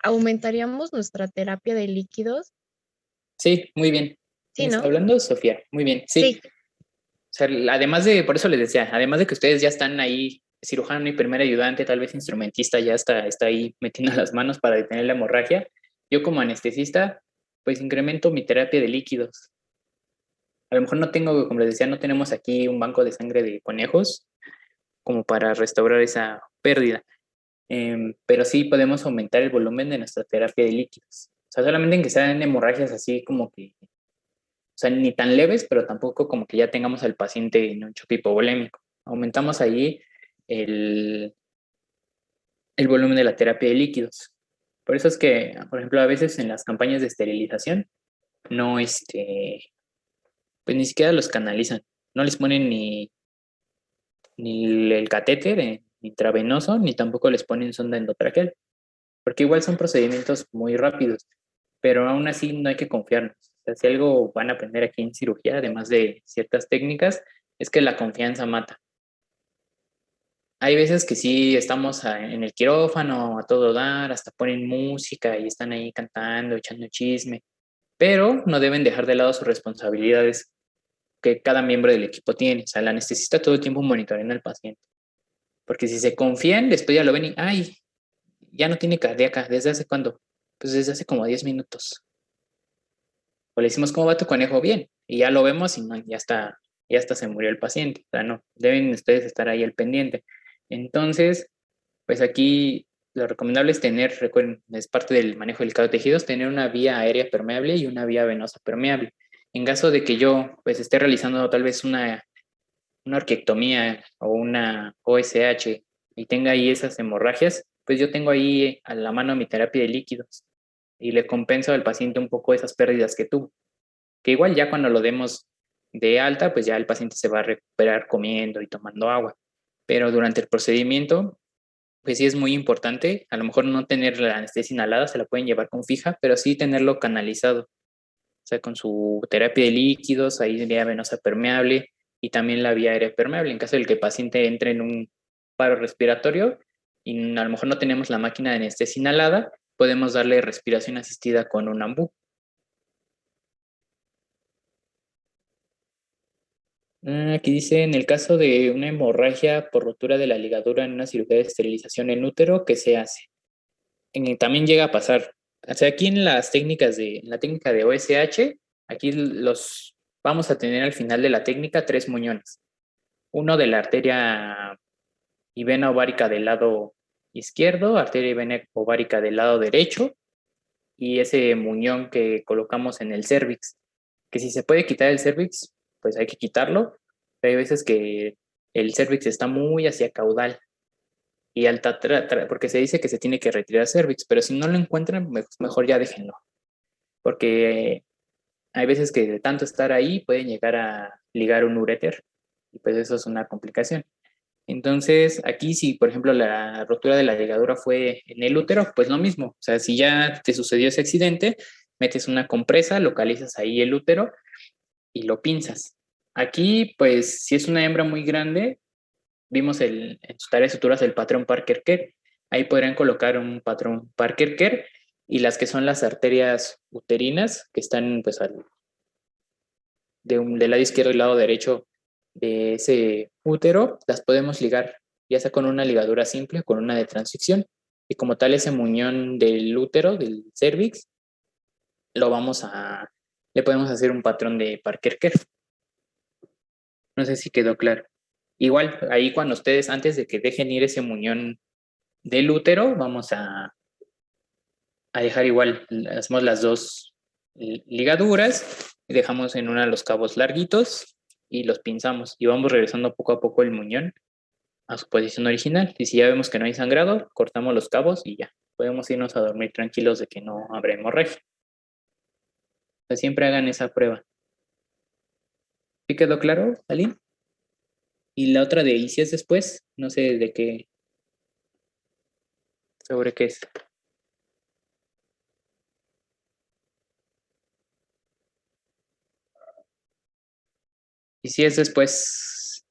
¿Aumentaríamos nuestra terapia de líquidos? Sí, muy bien. Sí, ¿Quién está ¿no? hablando? Sofía. Muy bien, sí. Sí. O sea, además por eso les decía, además de que ustedes ya están ahí, cirujano y primer ayudante, tal vez instrumentista, ya está ahí metiendo las manos para detener la hemorragia, yo como anestesista, pues incremento mi terapia de líquidos. A lo mejor no tengo, como les decía, no tenemos aquí un banco de sangre de conejos como para restaurar esa pérdida, pero sí podemos aumentar el volumen de nuestra terapia de líquidos. O sea, solamente en que sean hemorragias así como que, o sea, ni tan leves, pero tampoco como que ya tengamos al paciente en un choque hipovolémico. Aumentamos ahí el volumen de la terapia de líquidos. Por eso es que, por ejemplo, a veces en las campañas de esterilización, no, pues ni siquiera los canalizan. No les ponen ni el catéter intravenoso, ni tampoco les ponen sonda endotraqueal, porque igual son procedimientos muy rápidos, pero aún así no hay que confiarnos. O sea, si algo van a aprender aquí en cirugía, además de ciertas técnicas, es que la confianza mata. Hay veces que sí estamos en el quirófano a todo dar, hasta ponen música y están ahí cantando, echando chisme, pero no deben dejar de lado sus responsabilidades que cada miembro del equipo tiene. O sea, el anestesista todo el tiempo monitoreando al paciente. Porque si se confían, después ya lo ven y, ay, ya no tiene cardíaca. ¿Desde hace cuándo? Pues desde hace como 10 minutos. O le decimos, ¿cómo va tu conejo? Bien. Y ya lo vemos y no, ya está se murió el paciente. O sea, no, deben ustedes estar ahí al pendiente. Entonces, pues aquí lo recomendable es tener, recuerden, es parte del manejo delicado de tejidos, tener una vía aérea permeable y una vía venosa permeable. En caso de que yo pues esté realizando tal vez una orquiectomía o una OSH y tenga ahí esas hemorragias, pues yo tengo ahí a la mano mi terapia de líquidos y le compenso al paciente un poco esas pérdidas que tuvo. Que igual ya cuando lo demos de alta, pues ya el paciente se va a recuperar comiendo y tomando agua. Pero durante el procedimiento, pues sí es muy importante, a lo mejor no tener la anestesia inhalada, se la pueden llevar con fija, pero sí tenerlo canalizado, o sea, con su terapia de líquidos, ahí vía venosa permeable y también la vía aérea permeable, en caso de que el paciente entre en un paro respiratorio y a lo mejor no tenemos la máquina de anestesia inhalada, podemos darle respiración asistida con un ambú. Aquí dice, en el caso de una hemorragia por rotura de la ligadura en una cirugía de esterilización en útero, ¿qué se hace? También llega a pasar. O sea, aquí en en la técnica de OSH, aquí vamos a tener al final de la técnica 3 muñones. Uno de la arteria y vena ovárica del lado izquierdo, arteria y vena ovárica del lado derecho, y ese muñón que colocamos en el cérvix. Que si se puede quitar el cérvix, pues hay que quitarlo. Pero hay veces que el cérvix está muy hacia caudal y alta, porque se dice que se tiene que retirar cervix, pero si no lo encuentran, mejor ya déjenlo, porque hay veces que de tanto estar ahí pueden llegar a ligar un uréter y pues eso es una complicación. Entonces, aquí si, por ejemplo, la rotura de la ligadura fue en el útero, pues lo mismo. O sea, si ya te sucedió ese accidente, metes una compresa, localizas ahí el útero y lo pinzas. Aquí, pues, si es una hembra muy grande, vimos en su tarea de suturas el patrón Parker-Kerr. Ahí podrían colocar un patrón Parker-Kerr y las que son las arterias uterinas, que están pues del lado izquierdo y lado derecho de ese útero, las podemos ligar, ya sea con una ligadura simple o con una de transficción. Y como tal, ese muñón del útero, del cervix, le podemos hacer un patrón de Parker-Kerr. No sé si quedó claro. Igual, ahí cuando ustedes, antes de que dejen ir ese muñón del útero, vamos a dejar igual, hacemos las dos ligaduras y dejamos en una los cabos larguitos y los pinzamos y vamos regresando poco a poco el muñón a su posición original. Y si ya vemos que no hay sangrado, cortamos los cabos y ya, podemos irnos a dormir tranquilos de que no habrá hemorragia. Entonces, siempre hagan esa prueba. ¿Sí quedó claro, Aline? Y la otra de ¿y si es después? No sé de qué, sobre qué es. Y si es después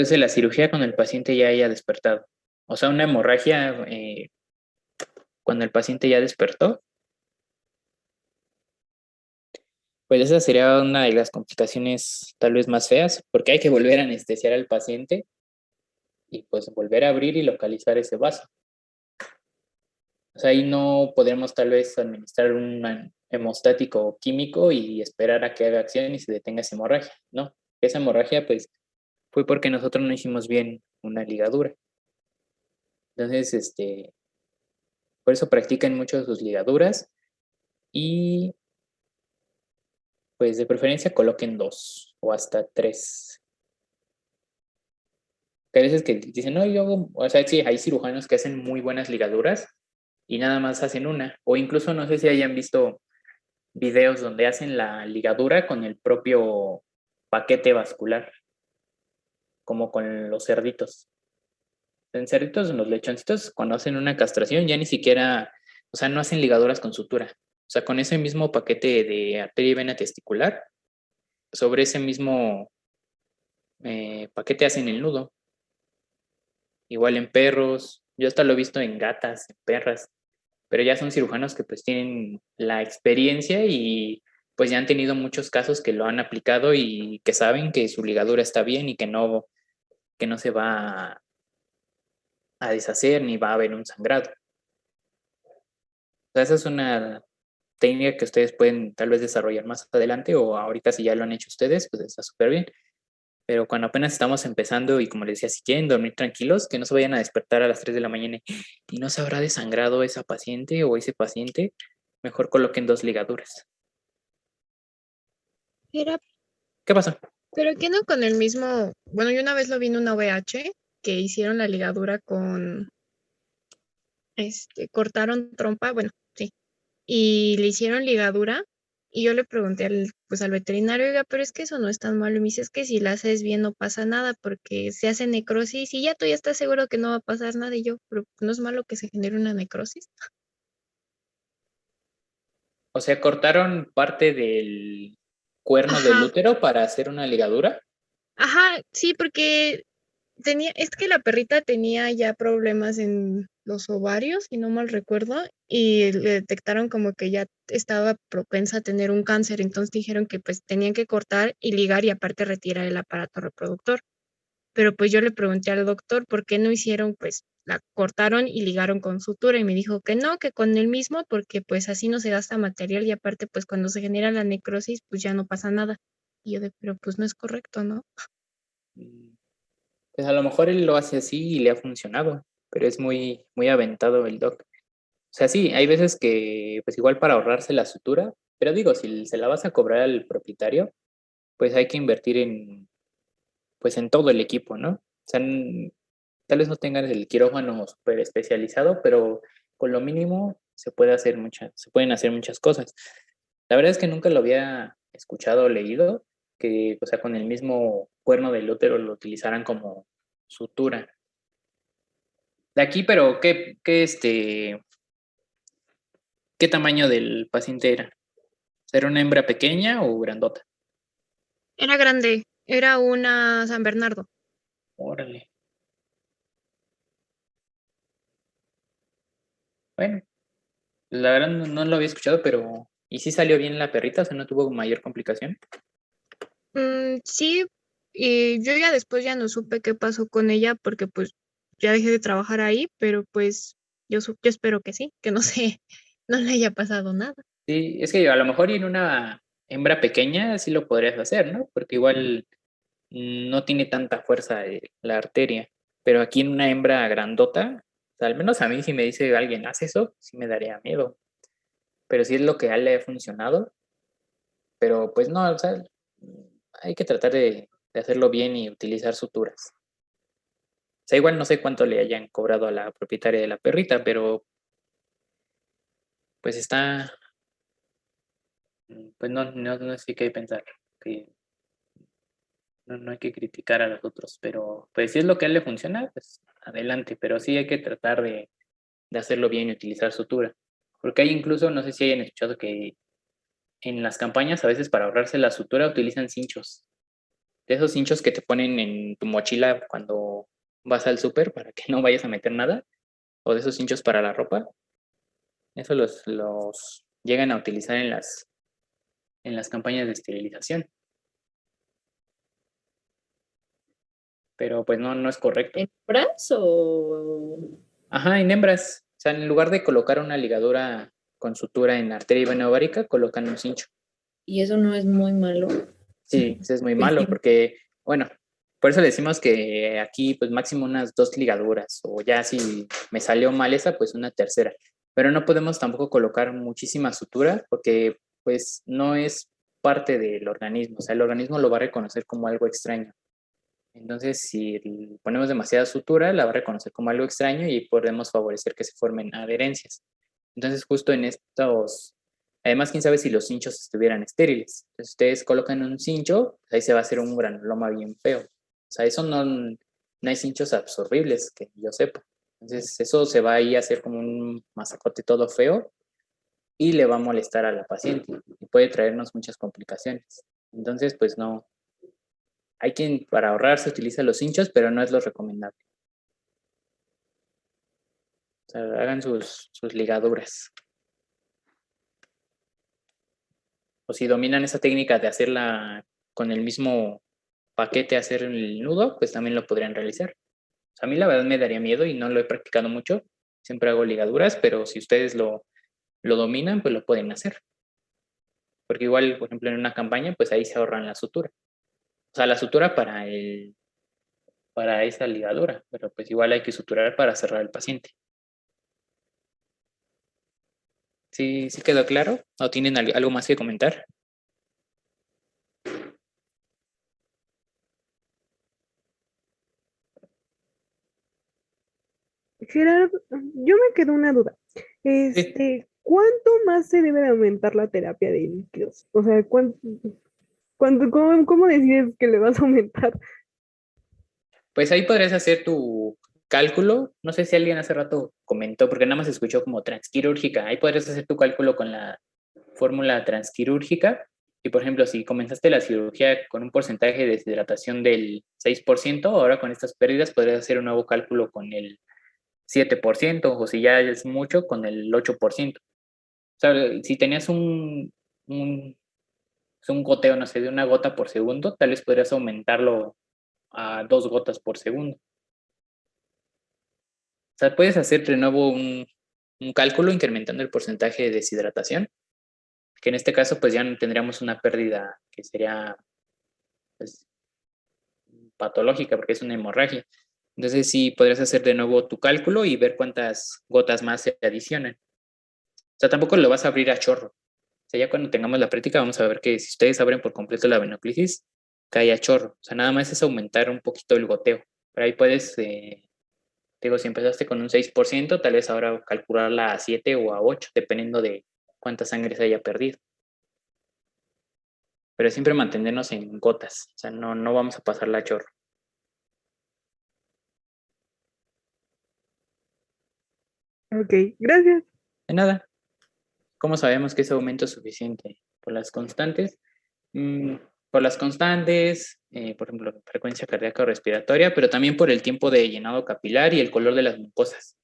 de la cirugía, cuando el paciente ya haya despertado. O sea, una hemorragia cuando el paciente ya despertó, pues esa sería una de las complicaciones tal vez más feas, porque hay que volver a anestesiar al paciente y pues volver a abrir y localizar ese vaso. O sea, ahí no podremos tal vez administrar un hemostático químico y esperar a que haga acción y se detenga esa hemorragia, ¿no? Esa hemorragia pues fue porque nosotros no hicimos bien una ligadura. Entonces, por eso practican mucho sus ligaduras y pues de preferencia coloquen 2 o hasta 3. Que a veces que dicen, no, o sea, sí, hay cirujanos que hacen muy buenas ligaduras y nada más hacen una. O incluso no sé si hayan visto videos donde hacen la ligadura con el propio paquete vascular, como con los cerditos. En cerditos, en los lechoncitos, cuando hacen una castración, ya ni siquiera, o sea, no hacen ligaduras con sutura. O sea, con ese mismo paquete de arteria y vena testicular, sobre ese mismo paquete hacen el nudo. Igual en perros, yo hasta lo he visto en gatas, en perras, pero ya son cirujanos que pues tienen la experiencia y pues ya han tenido muchos casos que lo han aplicado y que saben que su ligadura está bien y que no se va a deshacer ni va a haber un sangrado. O sea, esa es una técnica que ustedes pueden tal vez desarrollar más adelante o ahorita si ya lo han hecho ustedes, pues está súper bien. Pero cuando apenas estamos empezando y como les decía, si quieren dormir tranquilos, que no se vayan a despertar a las 3 de la mañana y no se habrá desangrado esa paciente o ese paciente, mejor coloquen 2 ligaduras. Era, ¿Qué pasó? pero ¿qué no con el mismo? Bueno, yo una vez lo vi en una VH que hicieron la ligadura con, cortaron trompa, bueno, sí, y le hicieron ligadura. Y yo le pregunté al veterinario, oiga, pero es que eso no es tan malo. Y me dice, es que si la haces bien no pasa nada porque se hace necrosis y ya tú ya estás seguro que no va a pasar nada. Y yo, pero no es malo que se genere una necrosis. O sea, cortaron parte del cuerno del Ajá, útero para hacer una ligadura. ajá, sí, porque es que la perrita tenía ya problemas en los ovarios, si no mal recuerdo, y le detectaron como que ya estaba propensa a tener un cáncer. Entonces dijeron que pues tenían que cortar y ligar y aparte retirar el aparato reproductor. Pero pues yo le pregunté al doctor por qué no hicieron, pues la cortaron y ligaron con sutura y me dijo que no, que con el mismo porque pues así no se gasta material y aparte pues cuando se genera la necrosis pues ya no pasa nada. Y yo pero pues no es correcto, ¿no? Pues a lo mejor él lo hace así y le ha funcionado, pero es muy, muy aventado el doc. O sea, sí, hay veces que, pues igual para ahorrarse la sutura, pero digo, si se la vas a cobrar al propietario, pues hay que invertir pues en todo el equipo, ¿no? O sea, tal vez no tengan el quirófano súper especializado, pero con lo mínimo se pueden hacer muchas cosas. La verdad es que nunca lo había escuchado o leído, que, o sea, con el mismo cuerno del útero lo utilizaran como sutura. De aquí, pero ¿qué tamaño del paciente era? ¿Era una hembra pequeña o grandota? Era grande, era una San Bernardo. Órale. Bueno, la verdad no lo había escuchado, pero ¿y sí salió bien la perrita? O sea, ¿no tuvo mayor complicación? Sí, y yo ya después ya no supe qué pasó con ella porque pues ya dejé de trabajar ahí, pero pues yo espero que sí, que no sé, no le haya pasado nada. Sí, es que a lo mejor y en una hembra pequeña sí lo podrías hacer, ¿no? Porque igual no tiene tanta fuerza la arteria, pero aquí en una hembra grandota, o sea, al menos a mí si me dice alguien, haz eso, sí me daría miedo, pero sí es lo que a él le ha funcionado, pero pues no, o sea, hay que tratar de hacerlo bien y utilizar suturas. O sea, igual no sé cuánto le hayan cobrado a la propietaria de la perrita, pero pues pues no sé qué pensar, que no hay que criticar a los otros, pero pues si es lo que a él le funciona, pues adelante, pero sí hay que tratar de hacerlo bien y utilizar sutura. Porque hay incluso, no sé si hayan escuchado que en las campañas a veces para ahorrarse la sutura utilizan cinchos. De esos cinchos que te ponen en tu mochila cuando vas al súper para que no vayas a meter nada, o de esos cinchos para la ropa. Eso los llegan a utilizar en las campañas de esterilización, pero pues no es correcto. ¿En bras o...? Ajá, en hembras. O sea, en lugar de colocar una ligadura con sutura en arteria y vena ovárica, colocan un cincho. Y eso no es muy malo. Sí, eso es muy malo Último. porque, bueno, Por eso le decimos que aquí pues máximo unas 2 ligaduras o ya si me salió mal esa, pues una tercera. Pero no podemos tampoco colocar muchísima sutura porque pues no es parte del organismo, o sea, el organismo lo va a reconocer como algo extraño. Entonces, si ponemos demasiada sutura, la va a reconocer como algo extraño y podemos favorecer que se formen adherencias. Entonces, justo en estos, además, quién sabe si los cinchos estuvieran estériles. Entonces, ustedes colocan un cincho, pues ahí se va a hacer un granuloma bien feo. O sea, eso no hay cinchos absorbibles, que yo sepa. Entonces, eso se va a ir a hacer como un masacote todo feo y le va a molestar a la paciente y puede traernos muchas complicaciones. Entonces, pues no, hay quien para ahorrar se utiliza los hinchos, pero no es lo recomendable. O sea, hagan sus ligaduras. O si dominan esa técnica de hacerla con el mismo paquete, hacer el nudo, pues también lo podrían realizar. O sea, a mí la verdad me daría miedo y no lo he practicado mucho. Siempre hago ligaduras, pero si ustedes lo dominan, pues lo pueden hacer. Porque igual, por ejemplo, en una campaña, pues ahí se ahorran la sutura. O sea, la sutura para esa ligadura, pero pues igual hay que suturar para cerrar el paciente. ¿Sí, sí quedó claro? ¿O tienen algo más que comentar? Gerardo, yo me quedo una duda. Sí. ¿Cuánto más se debe de aumentar la terapia de líquidos? O sea, cómo decides que le vas a aumentar? Pues ahí podrías hacer tu cálculo. No sé si alguien hace rato comentó, porque nada más escuchó como transquirúrgica. Ahí podrías hacer tu cálculo con la fórmula transquirúrgica. Y por ejemplo, si comenzaste la cirugía con un porcentaje de deshidratación del 6%, ahora con estas pérdidas podrías hacer un nuevo cálculo con el 7%, o si ya es mucho, con el 8%. O sea, si tenías un, un goteo, no sé, de una gota por segundo, tal vez podrías aumentarlo a 2 gotas por segundo. O sea, puedes hacer de nuevo un cálculo incrementando el porcentaje de deshidratación, que en este caso pues ya no tendríamos una pérdida que sería pues, patológica porque es una hemorragia. Entonces sí podrías hacer de nuevo tu cálculo y ver cuántas gotas más se adicionan. O sea, tampoco lo vas a abrir a chorro. O sea, ya cuando tengamos la práctica vamos a ver que si ustedes abren por completo la venoclisis, cae a chorro. O sea, nada más es aumentar un poquito el goteo. Pero ahí puedes, digo, si empezaste con un 6%, tal vez ahora calcularla a 7 o a 8, dependiendo de cuánta sangre se haya perdido. Pero siempre mantenernos en gotas. O sea, no vamos a pasarla a chorro. Ok, gracias. De nada. ¿Cómo sabemos que ese aumento es suficiente? Por las constantes. Por las constantes, por ejemplo, frecuencia cardíaca o respiratoria, pero también por el tiempo de llenado capilar y el color de las mucosas.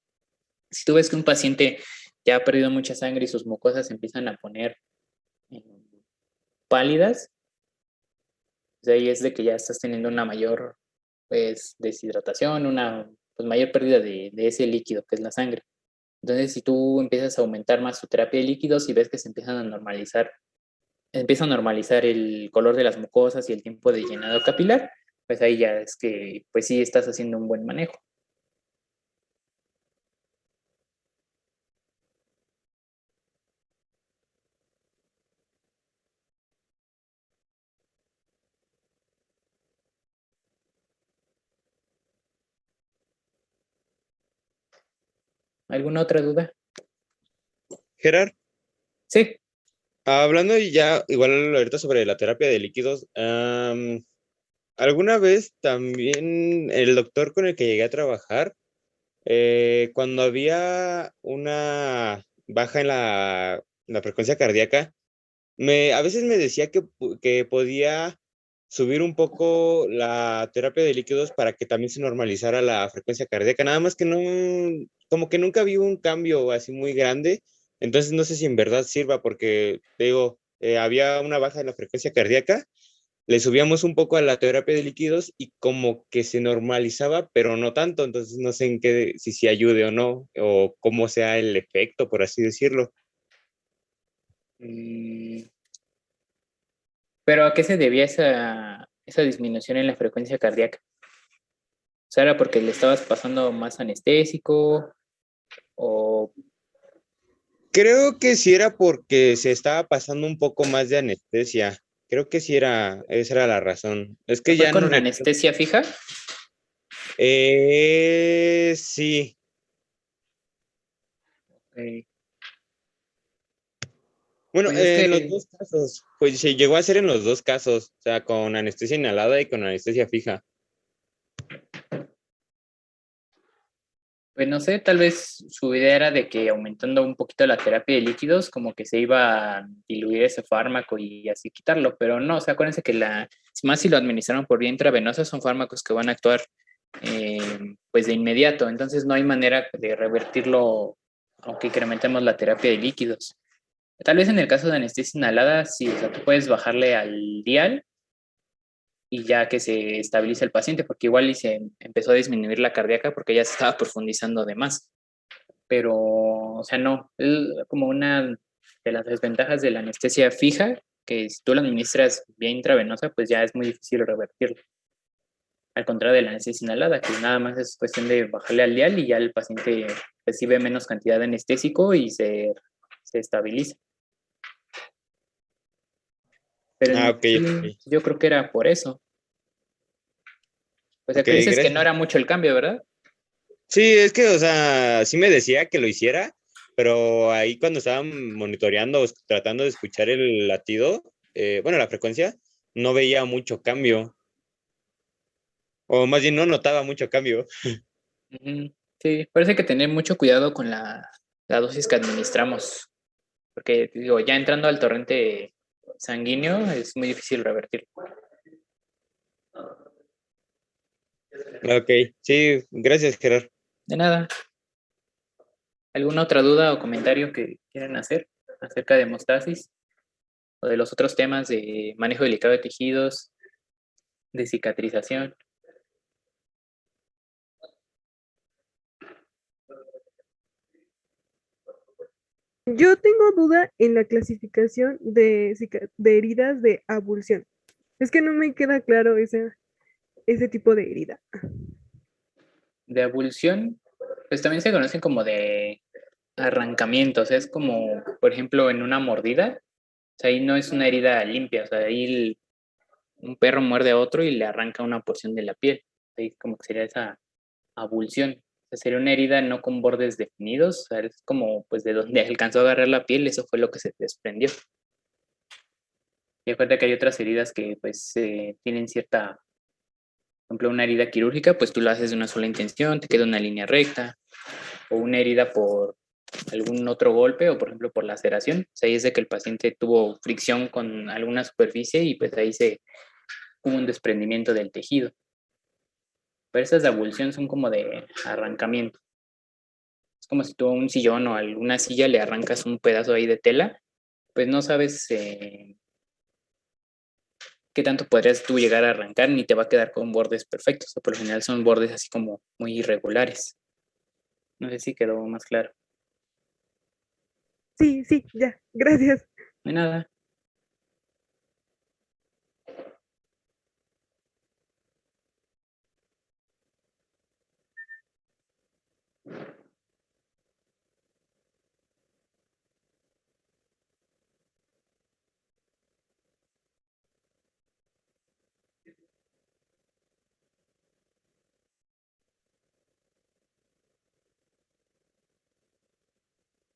Si tú ves que un paciente ya ha perdido mucha sangre y sus mucosas se empiezan a poner eh, pálidas, pues ahí es de que ya estás teniendo una mayor pues, deshidratación, una pues, mayor pérdida de ese líquido que es la sangre. Entonces, si tú empiezas a aumentar más tu terapia de líquidos y ves que se empiezan a normalizar, empieza a normalizar el color de las mucosas y el tiempo de llenado capilar, pues ahí ya es que pues sí estás haciendo un buen manejo. ¿Alguna otra duda? Gerard, Sí. hablando y ya igual ahorita sobre la terapia de líquidos, alguna vez también el doctor con el que llegué a trabajar, cuando había una baja en la frecuencia cardíaca, a veces me decía que podía subir un poco la terapia de líquidos para que también se normalizara la frecuencia cardíaca, nada más que no, como que nunca vi un cambio así muy grande, entonces no sé si en verdad sirva porque, te digo, había una baja en la frecuencia cardíaca, le subíamos un poco a la terapia de líquidos y como que se normalizaba, pero no tanto, entonces no sé en qué, si ayude o no, o cómo sea el efecto, por así decirlo. Mm, pero ¿a qué se debía esa disminución en la frecuencia cardíaca? O sea, ¿era porque le estabas pasando más anestésico o Creo que sí era porque se estaba pasando un poco más de anestesia. Creo que sí esa era la razón. Es que fue ya no con recuerdo. anestesia fija? Sí. Ok. Bueno, Pues es en los que, dos casos, pues se llegó a hacer en los dos casos, o sea, con anestesia inhalada y con anestesia fija. pues no sé, tal vez su idea era de que aumentando un poquito la terapia de líquidos, como que se iba a diluir ese fármaco y así quitarlo, pero no, o sea, acuérdense que más si lo administraron por vía intravenosa, son fármacos que van a actuar pues de inmediato, entonces no hay manera de revertirlo aunque incrementemos la terapia de líquidos. Tal vez en el caso de anestesia inhalada, sí, o sea, tú puedes bajarle al dial y ya que se estabilice el paciente, porque igual y se empezó a disminuir la cardíaca porque ya se estaba profundizando de más. Pero, o sea, no, es como una de las desventajas de la anestesia fija, que si tú la administras vía intravenosa, pues ya es muy difícil revertirlo. Al contrario de la anestesia inhalada, que nada más es cuestión de bajarle al dial y ya el paciente recibe menos cantidad de anestésico y se estabiliza. Pero Ok, sí, ok. yo creo que era por eso. O sea, Ok, que dices que no gracias. era mucho el cambio, ¿verdad? Sí, es que, o sea, sí me decía que lo hiciera, pero ahí cuando estaba monitoreando, tratando de escuchar el latido, bueno, la frecuencia, no veía mucho cambio, o más bien no notaba mucho cambio. Ujú. Sí, parece que tener mucho cuidado con la dosis que administramos, porque digo, ya entrando al torrente sanguíneo es muy difícil revertir. Ok, sí, gracias, Gerard. De nada, ¿alguna otra duda o comentario que quieran hacer acerca de hemostasis o de los otros temas de manejo delicado de tejidos, de cicatrización? Yo tengo duda en la clasificación de heridas de abulsión. Es que no me queda claro ese tipo de herida. De abulsión, pues también se conocen como de arrancamientos, es como, por ejemplo, en una mordida, o sea, ahí no es una herida limpia, o sea, ahí un perro muerde a otro y le arranca una porción de la piel. Ahí como que sería esa abulsión. O sea, sería una herida no con bordes definidos, o sea, es como pues de donde alcanzó a agarrar la piel, eso fue lo que se desprendió. Y acuérdate que hay otras heridas que pues tienen cierta, por ejemplo, una herida quirúrgica, pues tú la haces de una sola intención, te queda una línea recta, o una herida por algún otro golpe o por ejemplo por laceración, o sea, ahí es de que el paciente tuvo fricción con alguna superficie y pues ahí hubo un desprendimiento del tejido. Pero esas de abulsión son como de arrancamiento. Es como si tú a un sillón o a alguna silla le arrancas un pedazo ahí de tela, pues no sabes qué tanto podrías tú llegar a arrancar ni te va a quedar con bordes perfectos. O por lo general son bordes así como muy irregulares. No sé si quedó más claro. Sí, sí, ya, gracias. No hay nada.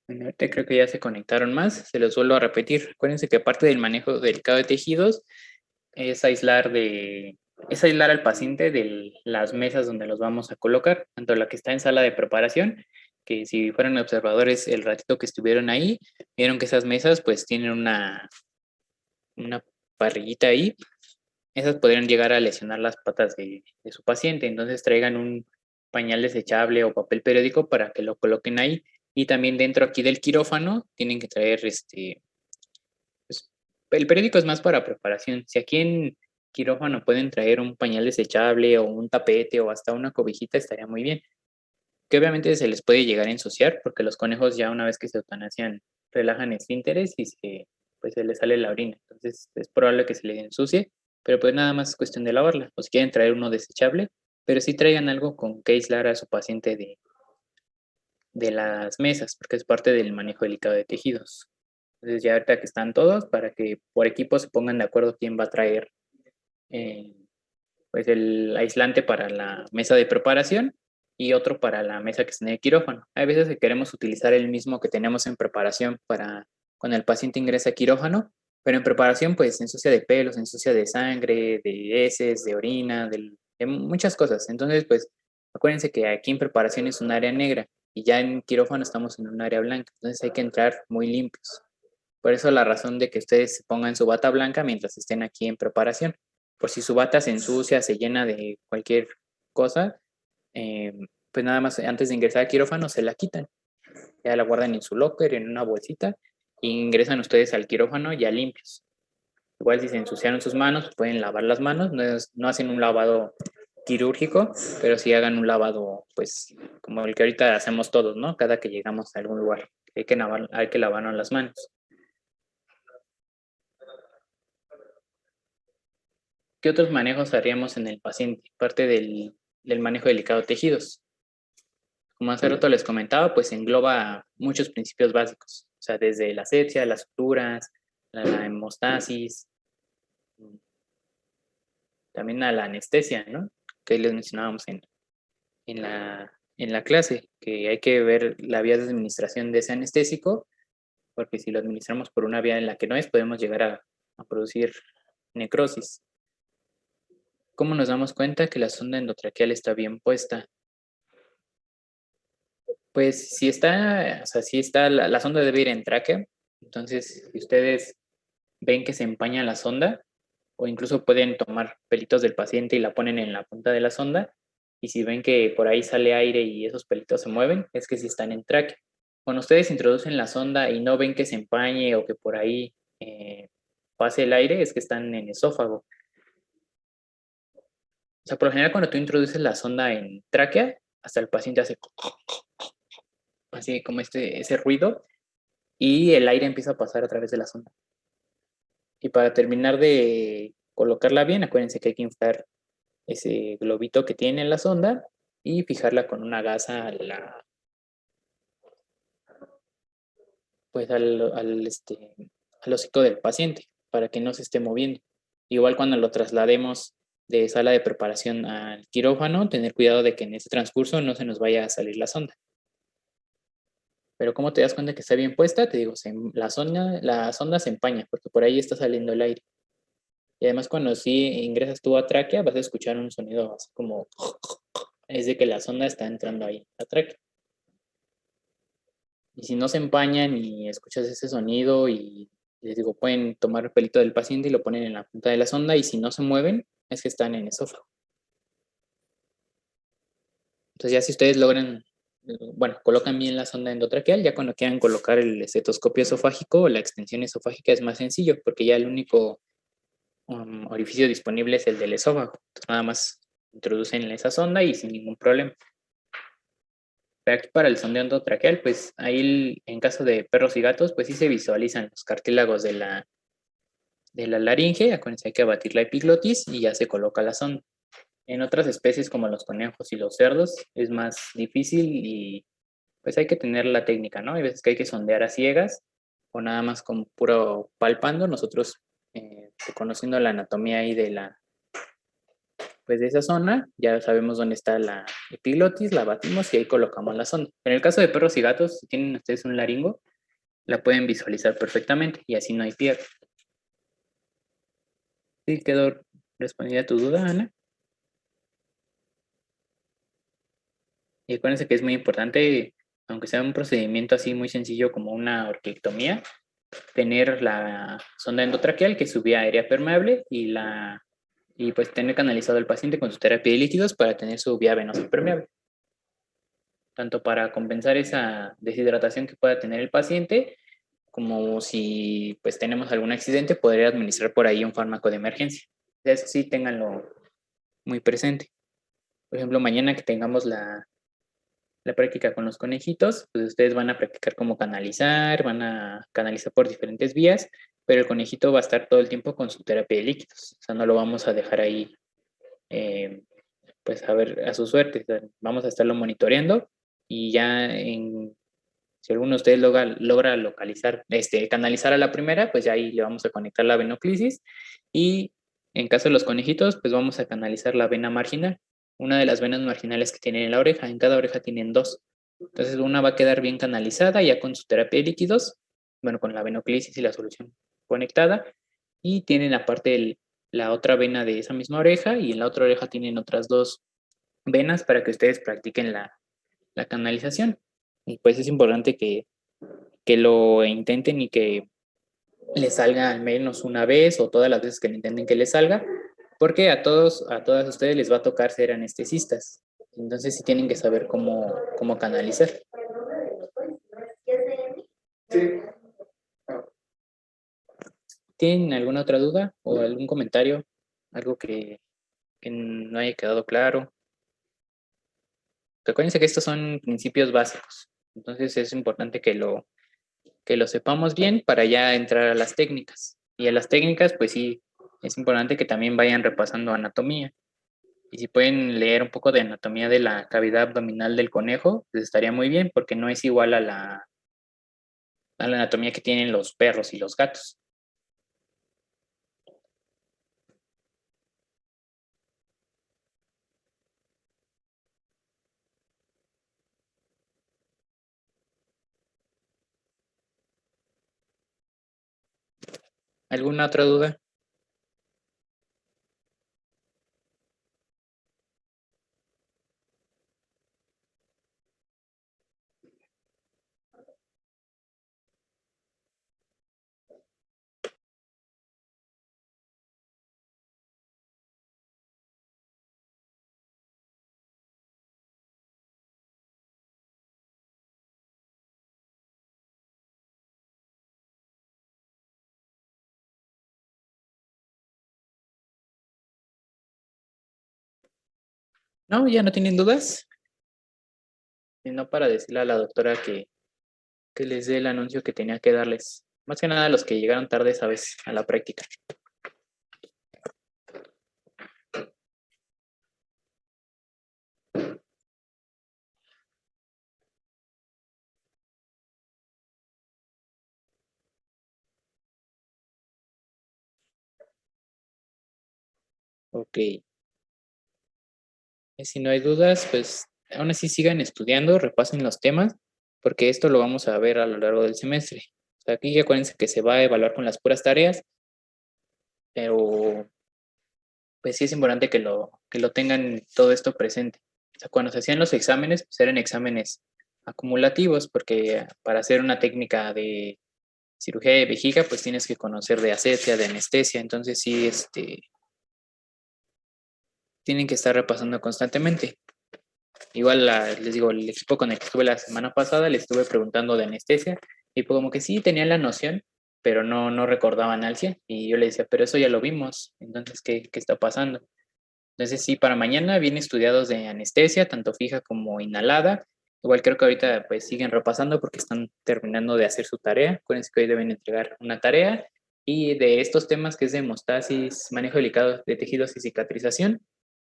Bueno, ahorita creo que ya se conectaron más. Se los vuelvo a repetir. Acuérdense que parte del manejo delicado de tejidos es es aislar al paciente de las mesas donde los vamos a colocar, tanto la que está en sala de preparación, que si fueron observadores el ratito que estuvieron ahí, vieron que esas mesas pues tienen una parrillita ahí, esas podrían llegar a lesionar las patas de su paciente, entonces traigan un pañal desechable o papel periódico para que lo coloquen ahí, y también dentro aquí del quirófano tienen que traer pues, el periódico es más para preparación. Si aquí en quirófano pueden traer un pañal desechable o un tapete o hasta una cobijita, estaría muy bien. Que obviamente se les puede llegar a ensuciar porque los conejos ya una vez que se eutanasian relajan esfínteres y pues se les sale la orina. Entonces es probable que se les ensucie. pero pues nada más es cuestión de lavarla, o si quieren traer uno desechable, pero sí traigan algo con que aislar a su paciente de las mesas, porque es parte del manejo delicado de tejidos. Entonces ya ahorita que están todos, para que por equipo se pongan de acuerdo quién va a traer eh, pues el aislante para la mesa de preparación y otro para la mesa que está en el quirófano. Hay veces que queremos utilizar el mismo que tenemos en preparación para cuando el paciente ingresa a quirófano, pero en preparación pues se ensucia de pelos, se ensucia de sangre, de heces, de orina, de muchas cosas. Entonces pues acuérdense que aquí en preparación es un área negra y ya en quirófano estamos en un área blanca, entonces hay que entrar muy limpios. Por eso la razón de que ustedes se pongan su bata blanca mientras estén aquí en preparación. Por si su bata se ensucia, se llena de cualquier cosa, eh, pues nada más antes de ingresar al quirófano se la quitan. Ya la guardan en su locker, en una bolsita, y ingresan ustedes al quirófano ya limpios. Igual si se ensuciaron sus manos, pueden lavar las manos, no hacen un lavado quirúrgico, pero sí hagan un lavado, pues, como el que ahorita hacemos todos, ¿no? Cada que llegamos a algún lugar, hay que lavarnos las manos. ¿Qué otros manejos haríamos en el paciente? Parte del manejo delicado de tejidos. Como hace rato les comentaba, pues engloba muchos principios básicos. O sea, desde la asepsia, las suturas, la hemostasis, también a la anestesia, ¿no? Que les mencionábamos en la clase, que hay que ver la vía de administración de ese anestésico, porque si lo administramos por una vía en la que no es, podemos llegar a producir necrosis. ¿Cómo nos damos cuenta que la sonda endotraqueal está bien puesta? Pues si está, o sea, si está, la sonda debe ir en tráquea. Entonces, si ustedes ven que se empaña la sonda, o incluso pueden tomar pelitos del paciente y la ponen en la punta de la sonda, y si ven que por ahí sale aire y esos pelitos se mueven, es que sí están en tráquea. Cuando ustedes introducen la sonda y no ven que se empañe o que por ahí pase el aire, es que están en esófago. O sea, por lo general cuando tú introduces la sonda en tráquea, hasta el paciente hace así como ese ruido y el aire empieza a pasar a través de la sonda. Y para terminar de colocarla bien, acuérdense que hay que inflar ese globito que tiene en la sonda y fijarla con una gasa pues al hocico del paciente para que no se esté moviendo. Igual cuando lo traslademos de sala de preparación al quirófano, tener cuidado de que en ese transcurso no se nos vaya a salir la sonda. Pero ¿cómo te das cuenta que está bien puesta? Te digo, la sonda se empaña porque por ahí está saliendo el aire. Y además cuando sí ingresas tú a tráquea vas a escuchar un sonido así como es de que la sonda está entrando ahí, a tráquea. Y si no se empañan y escuchas ese sonido y les digo, pueden tomar el pelito del paciente y lo ponen en la punta de la sonda y si no se mueven es que están en esófago. Entonces ya si ustedes logran, bueno, colocan bien la sonda endotraqueal, ya cuando quieran colocar el estetoscopio esofágico o la extensión esofágica es más sencillo porque ya el único orificio disponible es el del esófago. Entonces, nada más introducen esa sonda y sin ningún problema. Pero aquí para el sondeo endotraqueal, pues ahí en caso de perros y gatos, pues sí se visualizan los cartílagos de la laringe. Acuérdense, hay que abatir la epiglotis y ya se coloca la sonda. En otras especies como los conejos y los cerdos es más difícil y pues hay que tener la técnica, ¿no? Hay veces que hay que sondear a ciegas o nada más con puro palpando. Nosotros, conociendo la anatomía ahí pues de esa zona, ya sabemos dónde está la epiglotis, la batimos y ahí colocamos la sonda. En el caso de perros y gatos, si tienen ustedes un laringo, la pueden visualizar perfectamente y así no hay pierde. ¿Sí quedó respondida tu duda, Ana? Y acuérdense que es muy importante, aunque sea un procedimiento así muy sencillo como una orquiectomía, tener la sonda endotraqueal, que es su vía aérea permeable, y pues tener canalizado al paciente con su terapia de líquidos para tener su vía venosa permeable. Tanto para compensar esa deshidratación que pueda tener el paciente, como si pues tenemos algún accidente, podría administrar por ahí un fármaco de emergencia. Eso sí, ténganlo muy presente. Por ejemplo, mañana que tengamos la práctica con los conejitos, pues ustedes van a practicar cómo canalizar, van a canalizar por diferentes vías pero el conejito va a estar todo el tiempo con su terapia de líquidos. O sea, no lo vamos a dejar ahí, pues a ver, a su suerte. O sea, vamos a estarlo monitoreando y ya si alguno de ustedes logra localizar, canalizar a la primera, pues ya ahí le vamos a conectar la venoclisis y en caso de los conejitos, pues vamos a canalizar la vena marginal, una de las venas marginales que tienen en la oreja. En cada oreja tienen dos. Entonces una va a quedar bien canalizada ya con su terapia de líquidos, bueno, con la venoclisis y la solución conectada, y tienen aparte la otra vena de esa misma oreja y en la otra oreja tienen otras dos venas para que ustedes practiquen la canalización. Y pues es importante que lo intenten y que les salga al menos una vez o todas las veces que lo intenten que les salga, porque a todas ustedes les va a tocar ser anestesistas. Entonces sí tienen que saber cómo canalizar. ¿Tienen alguna otra duda o algún comentario? Algo que no haya quedado claro. Acuérdense que estos son principios básicos. Entonces es importante que lo sepamos bien para ya entrar a las técnicas. Y a las técnicas, pues sí, es importante que también vayan repasando anatomía. Y si pueden leer un poco de anatomía de la cavidad abdominal del conejo, pues estaría muy bien, porque no es igual a la anatomía que tienen los perros y los gatos. ¿Alguna otra duda? No, ya no tienen dudas. Y no para decirle a la doctora que les dé el anuncio que tenía que darles. Más que nada los que llegaron tarde esa vez a la práctica. Ok. Si no hay dudas, pues aún así sigan estudiando, repasen los temas, porque esto lo vamos a ver a lo largo del semestre. O sea, aquí acuérdense que se va a evaluar con las puras tareas, pero pues sí es importante que lo tengan todo esto presente. O sea, cuando se hacían los exámenes, pues eran exámenes acumulativos, porque para hacer una técnica de cirugía de vejiga, pues tienes que conocer de asepsia, de anestesia, entonces sí, tienen que estar repasando constantemente. Igual les digo, el equipo con el que estuve la semana pasada, le estuve preguntando de anestesia y pues como que sí tenían la noción, pero no recordaban al 100. Y yo le decía, pero eso ya lo vimos, entonces, ¿qué está pasando? Entonces sí, para mañana vienen estudiados de anestesia, tanto fija como inhalada. Igual creo que ahorita pues siguen repasando porque están terminando de hacer su tarea. Acuérdense que hoy deben entregar una tarea. Y de estos temas que es de hemostasis, manejo delicado de tejidos y cicatrización,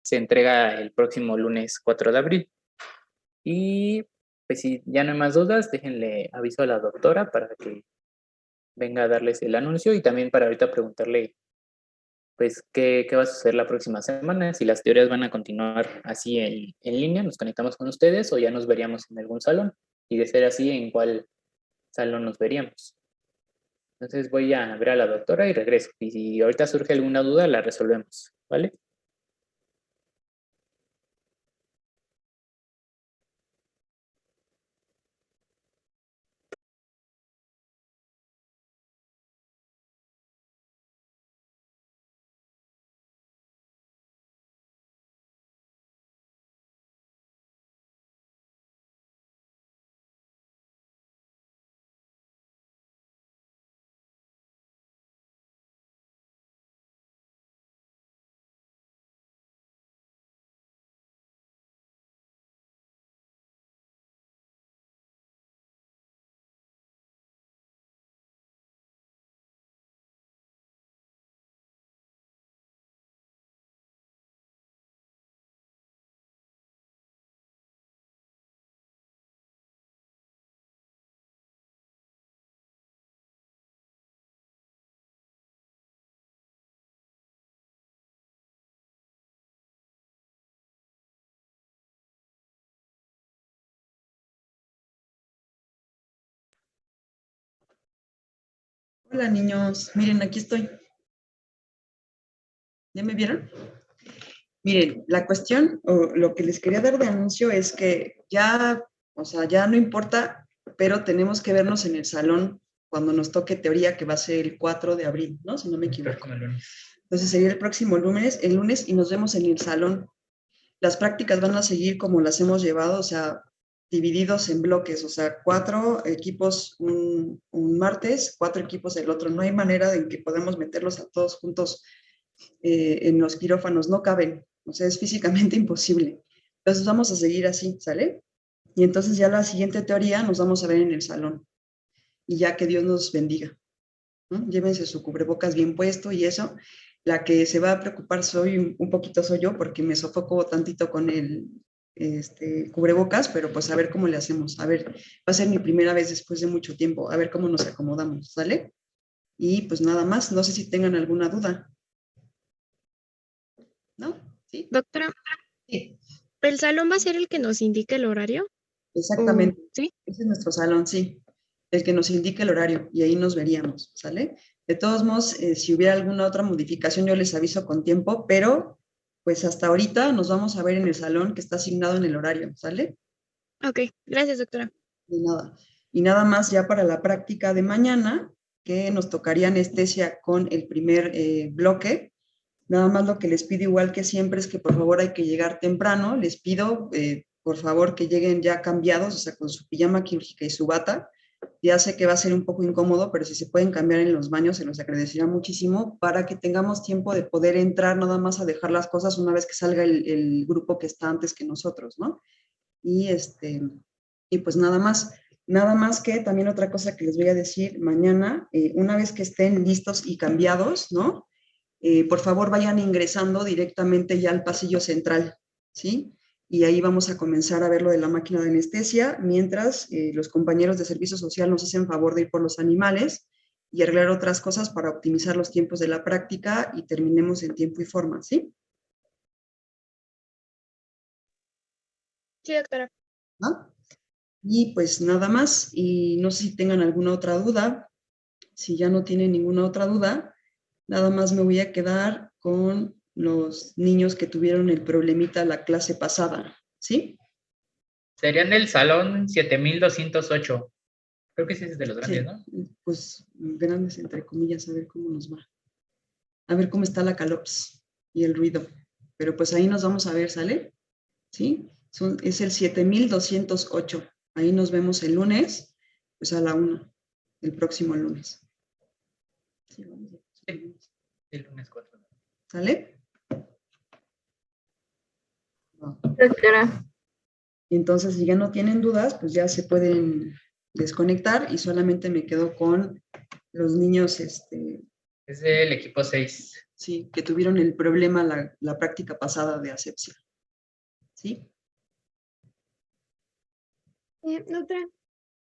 se entrega el próximo lunes 4 de abril. Y pues si ya no hay más dudas, déjenle aviso a la doctora para que venga a darles el anuncio y también para ahorita preguntarle pues qué va a suceder la próxima semana, si las teorías van a continuar así en línea, nos conectamos con ustedes o ya nos veríamos en algún salón y de ser así, en cuál salón nos veríamos. Entonces voy a ver a la doctora y regreso. Y si ahorita surge alguna duda, la resolvemos, ¿vale? Hola niños, miren, aquí estoy. ¿Ya me vieron? Miren, la cuestión o lo que les quería dar de anuncio es que ya, o sea, ya no importa, pero tenemos que vernos en el salón cuando nos toque teoría, que va a ser el 4 de abril, ¿no? Si no me equivoco. Entonces sería el próximo lunes, y nos vemos en el salón. Las prácticas van a seguir como las hemos llevado, o sea, divididos en bloques, o sea, 4 equipos un martes, 4 equipos el otro. No hay manera de que podamos meterlos a todos juntos en los quirófanos, no caben, o sea, es físicamente imposible. Entonces vamos a seguir así, ¿sale? Y entonces ya la siguiente teoría nos vamos a ver en el salón. Y ya que Dios nos bendiga, ¿no? Llévense su cubrebocas bien puesto y eso. La que se va a preocupar un poquito soy yo, porque me sofoco tantito con el cubrebocas, pero pues a ver cómo le hacemos. A ver, va a ser mi primera vez después de mucho tiempo, a ver cómo nos acomodamos, ¿sale? Y pues nada más, no sé si tengan alguna duda. ¿No? ¿Sí? Doctora, Sí, ¿el salón va a ser el que nos indique el horario? exactamente. ¿Sí? Ese es nuestro salón, sí. El que nos indique el horario y ahí nos veríamos, ¿sale? De todos modos, si hubiera alguna otra modificación, yo les aviso con tiempo, pero pues hasta ahorita nos vamos a ver en el salón que está asignado en el horario, ¿sale? Ok, gracias, doctora. De nada. Y nada más ya para la práctica de mañana, que nos tocaría anestesia con el primer bloque. Nada más lo que les pido, igual que siempre, es que por favor hay que llegar temprano. Les pido, por favor, que lleguen ya cambiados, o sea, con su pijama quirúrgica y su bata. Ya sé que va a ser un poco incómodo, pero si se pueden cambiar en los baños, se los agradecería muchísimo para que tengamos tiempo de poder entrar nada más a dejar las cosas una vez que salga el grupo que está antes que nosotros, ¿no? Y, y pues nada más que también otra cosa que les voy a decir mañana, una vez que estén listos y cambiados, ¿no? Por favor vayan ingresando directamente ya al pasillo central, ¿sí? Y ahí vamos a comenzar a ver lo de la máquina de anestesia, mientras los compañeros de servicio social nos hacen favor de ir por los animales y arreglar otras cosas para optimizar los tiempos de la práctica y terminemos en tiempo y forma, ¿sí? Sí, doctora. ¿No? Y pues nada más, y no sé si tengan alguna otra duda. Si ya no tienen ninguna otra duda, nada más me voy a quedar con los niños que tuvieron el problemita la clase pasada, ¿sí? Serían del salón 7208. Creo que sí es de los grandes, ¿no? Pues grandes entre comillas, a ver cómo nos va. A ver cómo está la calops y el ruido. Pero pues ahí nos vamos a ver, ¿sale? ¿Sí? Es el 7208. Ahí nos vemos el lunes, pues a la 1, el próximo lunes. Sí, vamos a El lunes 4. ¿Sale? No. Doctora. Entonces, si ya no tienen dudas, pues ya se pueden desconectar y solamente me quedo con los niños, Es del equipo 6. sí, que tuvieron el problema la práctica pasada de asepsia. ¿Sí? Doctora,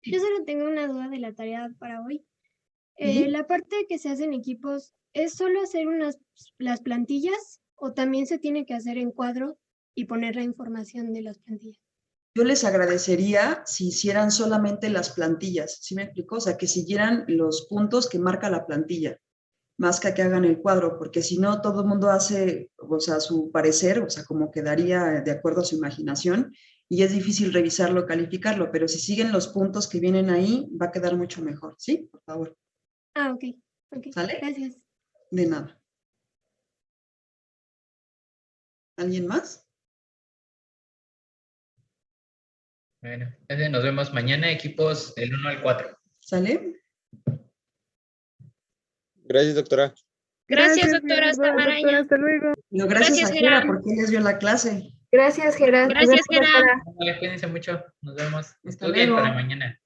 yo solo tengo una duda de la tarea para hoy. ¿Sí? La parte que se hace en equipos, ¿es solo hacer las plantillas o también se tiene que hacer en cuadro y poner la información de las plantillas? Yo les agradecería si hicieran solamente las plantillas, ¿sí me explico? O sea, que siguieran los puntos que marca la plantilla, más que hagan el cuadro, porque si no, todo el mundo hace, o sea, su parecer, o sea, como quedaría de acuerdo a su imaginación, y es difícil revisarlo, calificarlo, pero si siguen los puntos que vienen ahí, va a quedar mucho mejor, ¿sí? Por favor. Ah, ok. ¿Sale? Gracias. De nada. ¿Alguien más? Bueno, entonces nos vemos mañana, equipos del 1 al 4. ¿Sale? Gracias, doctora. Gracias, doctora. Hasta Gerardo. mañana. Doctora, hasta luego. No, gracias Gracias, a Gera, Gera. porque él les dio la clase. Gracias, Gerard. Gracias, Gera. Vale, cuídense mucho. Nos vemos. Hasta Estudien luego. para mañana.